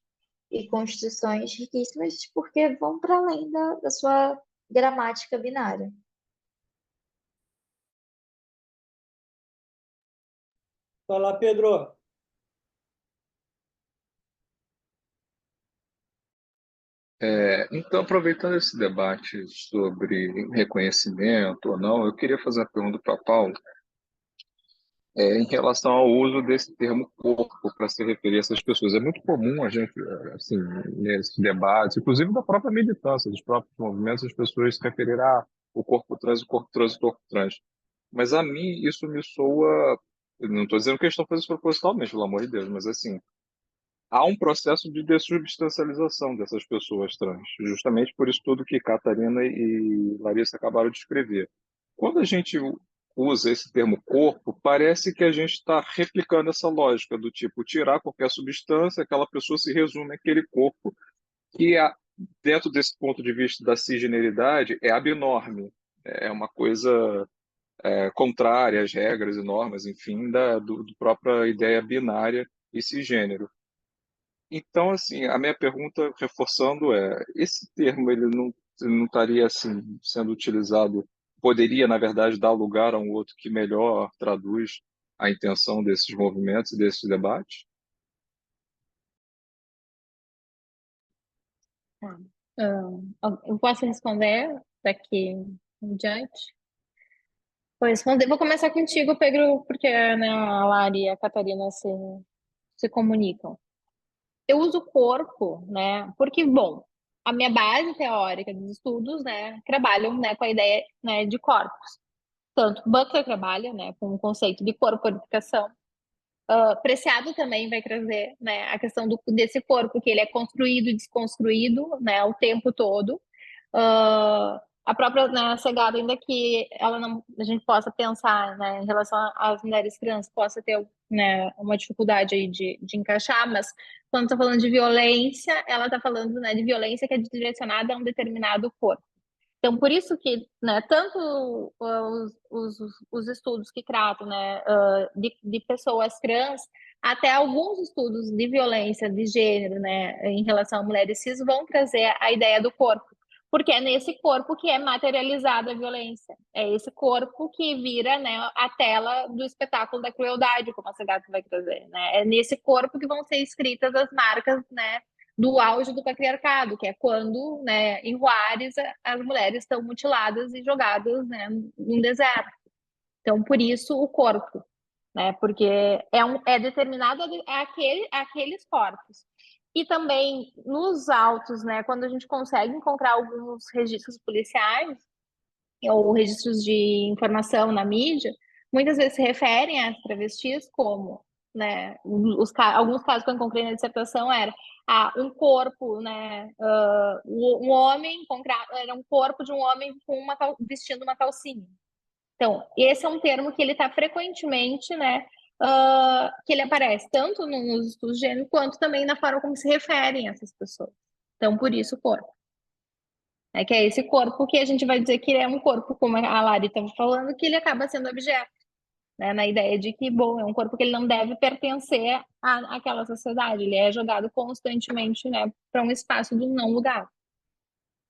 e construções riquíssimas, porque vão para além da sua gramática binária. Fala, Pedro. Então, aproveitando esse debate sobre reconhecimento ou não, eu queria fazer uma pergunta para Paulo, em relação ao uso desse termo corpo para se referir a essas pessoas. É muito comum a gente, assim, nesses debates, inclusive da própria militância, dos próprios movimentos, as pessoas se referirem a o corpo trans, o corpo trans, o corpo trans. Mas a mim isso me soa, eu não estou dizendo que eles estão fazendo isso propositalmente, pelo amor de Deus, mas assim, há um processo de dessubstancialização dessas pessoas trans, justamente por isso tudo que Catarina e Larissa acabaram de escrever. Quando a gente usa esse termo corpo, parece que a gente está replicando essa lógica do tipo tirar qualquer substância, aquela pessoa se resume àquele corpo que, dentro desse ponto de vista da cisgeneridade, é abnorme, é uma coisa contrária às regras e normas, enfim, do própria ideia binária e cisgênero. Então, assim, a minha pergunta, reforçando, esse termo ele não estaria assim sendo utilizado, poderia, na verdade, dar lugar a um outro que melhor traduz a intenção desses movimentos e desses debates? Tá. Eu posso responder daqui em diante? Vou começar contigo, Pedro, porque né, a Lari e a Catarina se comunicam. Eu uso corpo, né? Porque, bom, a minha base teórica dos estudos, né, trabalham, né, com a ideia, né, de corpos. Tanto Butler trabalha, né, com o conceito de corporificação. Preciado também vai trazer, né, a questão desse corpo, que ele é construído e desconstruído, né, o tempo todo. A própria, né, Segado, ainda que ela não, a gente possa pensar, né, em relação às mulheres trans, possa ter, né, uma dificuldade aí de encaixar, mas quando está falando de violência, ela está falando, né, de violência que é direcionada a um determinado corpo. Então, por isso que, né, tanto os estudos que tratam, né, de pessoas trans, até alguns estudos de violência de gênero, né, em relação a mulheres cis, vão trazer a ideia do corpo, porque é nesse corpo que é materializada a violência, é esse corpo que vira, né, a tela do espetáculo da crueldade, como a Segato vai trazer, né, é nesse corpo que vão ser escritas as marcas, né, do auge do patriarcado, que é quando, né, em Juárez, as mulheres estão mutiladas e jogadas, né, num deserto. Então, por isso, o corpo, né, porque é determinado aqueles corpos. E também nos autos, né, quando a gente consegue encontrar alguns registros policiais ou registros de informação na mídia, muitas vezes se referem às travestis como, né, alguns casos que eu encontrei na dissertação era um corpo, né, um homem, era um corpo de um homem com vestindo uma calcinha. Então, esse é um termo que ele está frequentemente, né, que ele aparece tanto nos estudos de gênero quanto também na forma como se referem a essas pessoas. Então, por isso, corpo. É que é esse corpo que a gente vai dizer que é um corpo, como a Lari estava falando, que ele acaba sendo objeto, né? Na ideia de que, bom, é um corpo que ele não deve pertencer àquela sociedade, ele é jogado constantemente, né, para um espaço do não lugar.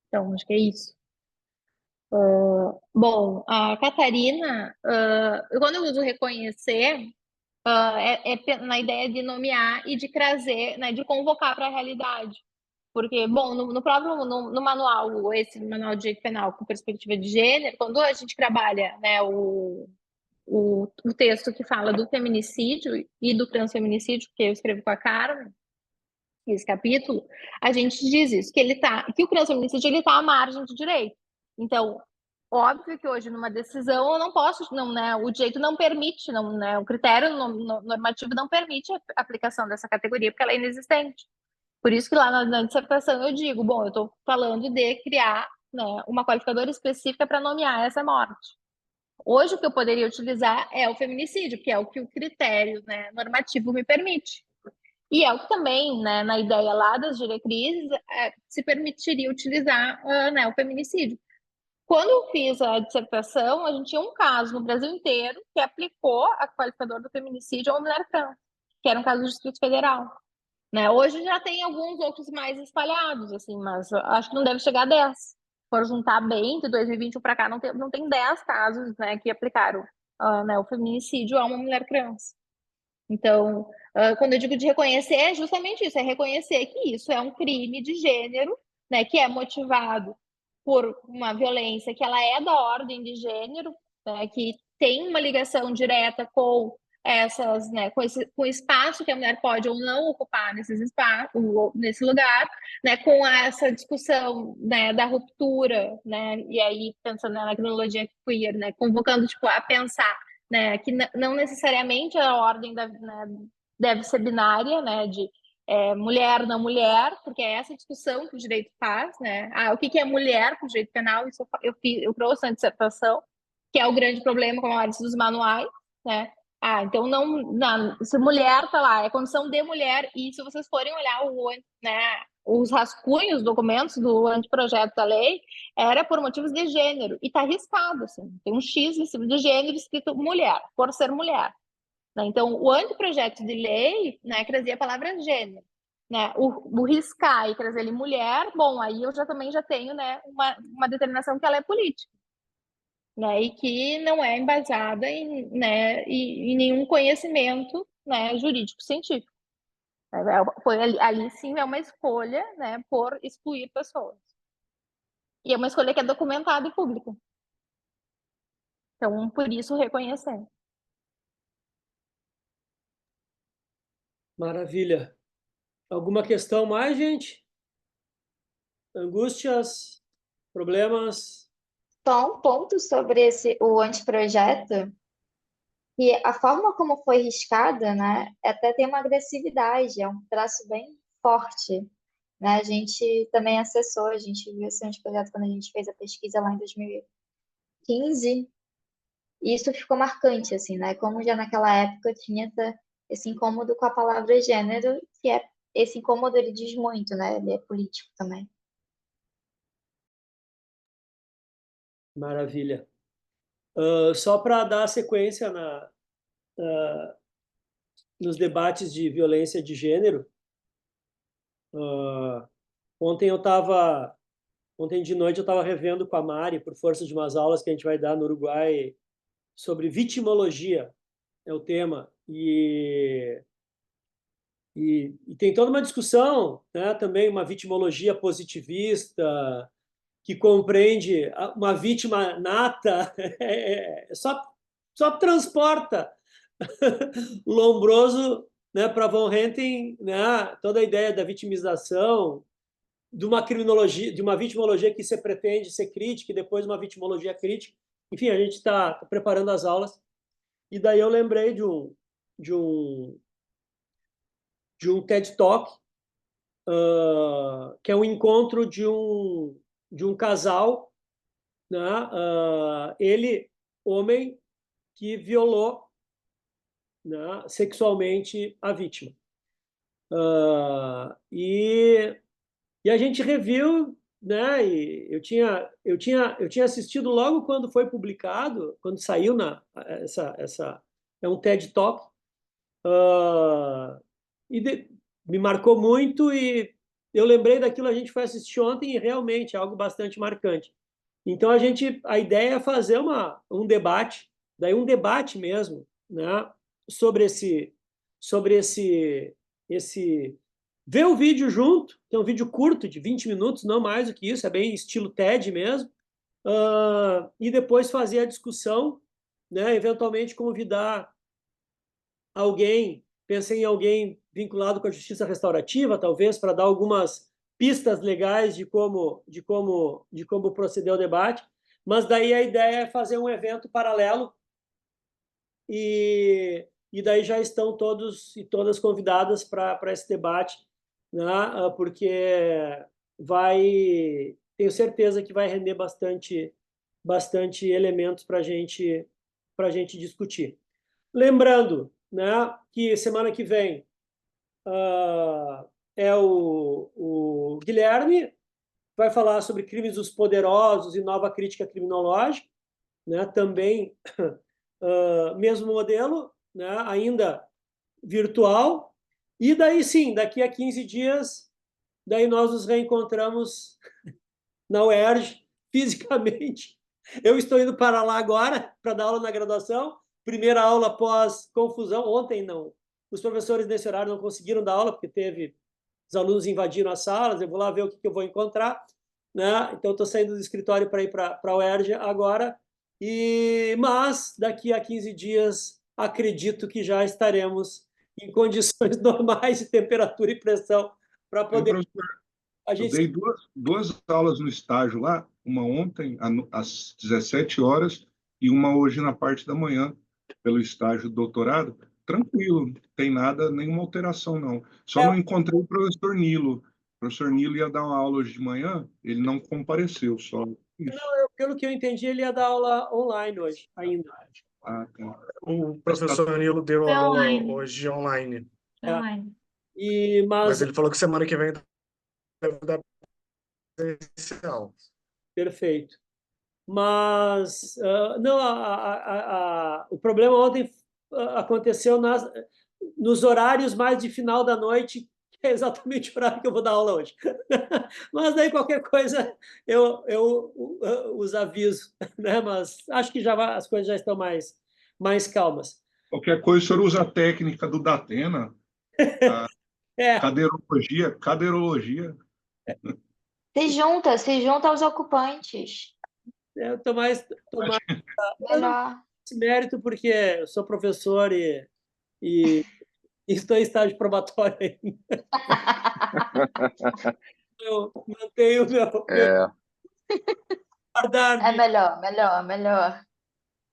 Então, acho que é isso. Bom, a Catarina, quando eu uso reconhecer, na ideia de nomear e de trazer, né, de convocar para a realidade. Porque, bom, no próprio no manual, esse manual de direito penal com perspectiva de gênero, quando a gente trabalha, né, o texto que fala do feminicídio e do transfeminicídio, que eu escrevo com a Carmen, esse capítulo, a gente diz isso, que o transfeminicídio ele está à margem do direito. Então, óbvio que hoje numa decisão eu não posso, não, né, o direito não permite, não, né, o critério normativo não permite a aplicação dessa categoria porque ela é inexistente. Por isso que lá na dissertação eu digo, bom, eu estou falando de criar, né, uma qualificadora específica para nomear essa morte. Hoje o que eu poderia utilizar é o feminicídio, que é o que o critério, né, normativo me permite. E é o que também, né, na ideia lá das diretrizes, se permitiria utilizar, né, o feminicídio. Quando eu fiz a dissertação, a gente tinha um caso no Brasil inteiro que aplicou a qualificadora do feminicídio a uma mulher trans, que era um caso do Distrito Federal. Né? Hoje já tem alguns outros mais espalhados, assim, mas acho que não deve chegar a 10. Se for juntar bem, de 2021 para cá, não tem 10 casos, né, que aplicaram, né, o feminicídio a uma mulher trans. Então, quando eu digo de reconhecer, é justamente isso, é reconhecer que isso é um crime de gênero, né, que é motivado por uma violência que ela é da ordem de gênero, né, que tem uma ligação direta com essas, né, com o espaço que a mulher pode ou não ocupar nesse lugar, né, com essa discussão, né, da ruptura, né, e aí pensando na cronologia queer, né, convocando tipo a pensar, né, que não necessariamente a ordem né, deve ser binária, né, de mulher, não mulher, porque é essa discussão que o direito faz, né? O que é mulher com o direito penal? Isso eu trouxe na dissertação, que é o grande problema, como a análise dos manuais, né? Então se mulher tá lá, é condição de mulher, e se vocês forem olhar né, os rascunhos, os documentos do anteprojeto da lei, era por motivos de gênero, e tá riscado, assim, tem um X em cima de gênero escrito mulher, por ser mulher. Né? Então, o anteprojeto de lei, né, trazia a palavra gênero. Né? O riscar e trazer ele mulher, bom, aí eu também já tenho, né, uma determinação que ela é política. Né, e que não é embasada né, em nenhum conhecimento, né, jurídico científico. Ali sim é uma escolha, né, por excluir pessoas. E é uma escolha que é documentada e pública. Então, por isso, reconhecer. Maravilha. Alguma questão mais, gente? angústias, problemas? Só um ponto sobre o anteprojeto, que a forma como foi riscada, né, até tem uma agressividade, é um traço bem forte, né? A gente também acessou, a gente viu esse anteprojeto quando a gente fez a pesquisa lá em 2015, e isso ficou marcante, assim, né? Como já naquela época tinha esse incômodo com a palavra gênero, que é esse incômodo ele diz muito, né? Ele é político também. Maravilha. Só para dar sequência nos debates de violência de gênero, uh, ontem eu estava, ontem de noite eu estava revendo com a Mari, por força de umas aulas que a gente vai dar no Uruguai sobre vitimologia, é o tema, e tem toda uma discussão, né, também uma vitimologia positivista, que compreende uma vítima nata, só transporta Lombroso, né, para Von Henting, né, toda a ideia da vitimização, de uma criminologia, de uma vitimologia que se pretende ser crítica e depois uma vitimologia crítica. Enfim, a gente está preparando as aulas e daí eu lembrei de um, de um TED Talk, que é um encontro de um casal, né, ele, homem, que violou, né, sexualmente a vítima. E a gente reviu, né? E eu tinha assistido logo quando foi publicado, quando saiu essa é um TED Talk, uh, e me marcou muito e eu lembrei daquilo a gente foi assistir ontem e realmente é algo bastante marcante. Então a ideia é fazer um debate, daí um debate mesmo, né? Sobre esse ver o vídeo junto, que é um vídeo curto, de 20 minutos, não mais do que isso, é bem estilo TED mesmo, e depois fazer a discussão, né? Eventualmente convidar alguém, pensei em alguém vinculado com a justiça restaurativa, talvez, para dar algumas pistas legais de como proceder o debate, mas daí a ideia é fazer um evento paralelo e daí já estão todos e todas convidadas para esse debate, né? Porque tenho certeza que vai render bastante elementos para gente discutir. Lembrando, né, que semana que vem é o Guilherme, vai falar sobre crimes dos poderosos e nova crítica criminológica, né, também mesmo modelo, né, ainda virtual, e daí sim, daqui a 15 dias, daí nós nos reencontramos na UERJ, fisicamente. Eu estou indo para lá agora, para dar aula na graduação, primeira aula após confusão, ontem não, os professores nesse horário não conseguiram dar aula, porque teve, os alunos invadiram as salas, eu vou lá ver o que eu vou encontrar, né? Então estou saindo do escritório para ir para a UERJ agora, mas daqui a 15 dias acredito que já estaremos em condições normais de temperatura e pressão para poder a Eu gente. dei duas aulas no estágio lá, uma ontem às 17 horas e uma hoje na parte da manhã, pelo estágio do doutorado. Tranquilo, não tem nada, nenhuma alteração, não. Só não encontrei o professor Nilo. O professor Nilo ia dar uma aula hoje de manhã, ele não compareceu, só isso. Não, pelo que eu entendi, ele ia dar aula online hoje, ainda. Ah, tá. O professor Nilo deu aula Online. hoje online, Online. mas Mas ele falou que semana que vem deve dar presencial. perfeito. Mas não, o problema ontem aconteceu nos horários mais de final da noite, que é exatamente o horário que eu vou dar aula hoje. Mas daí qualquer coisa eu os aviso, né? Mas acho que as coisas já estão mais calmas. Qualquer coisa, o senhor usa a técnica do Datena, a É, caderologia. Se junta aos ocupantes. eu estou mais Melhor. esse mérito porque eu sou professor e estou em estágio probatório ainda. mantenho o meu É, guardar. É melhor.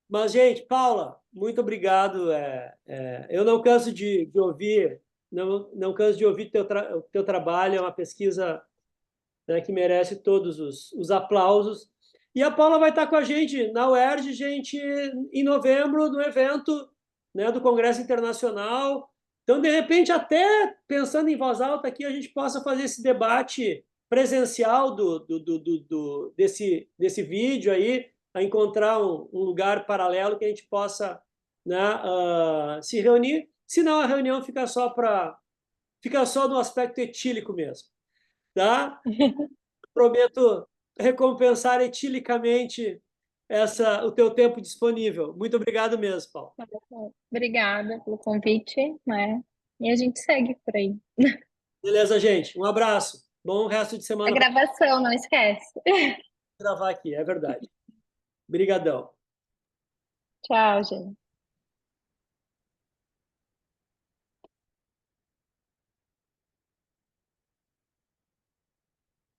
Mas, gente, Paula, muito obrigado. Eu não canso de ouvir, não canso de ouvir o teu trabalho, é uma pesquisa, né, que merece todos os aplausos. E a Paula vai estar com a gente na UERJ, gente, em novembro, no evento, né, do Congresso Internacional. Então, de repente, até pensando em voz alta aqui, a gente possa fazer esse debate presencial desse vídeo aí, a encontrar um lugar paralelo que a gente possa, né, se reunir. Senão a reunião fica só no aspecto etílico mesmo, tá? Prometo recompensar etilicamente o teu tempo disponível. Muito obrigado mesmo, Paulo. Obrigada pelo convite, né? E a gente segue por aí. Beleza, gente? Um abraço. Bom resto de A semana para gravação, não esquece. gravar aqui, é verdade. Obrigadão. Tchau, gente.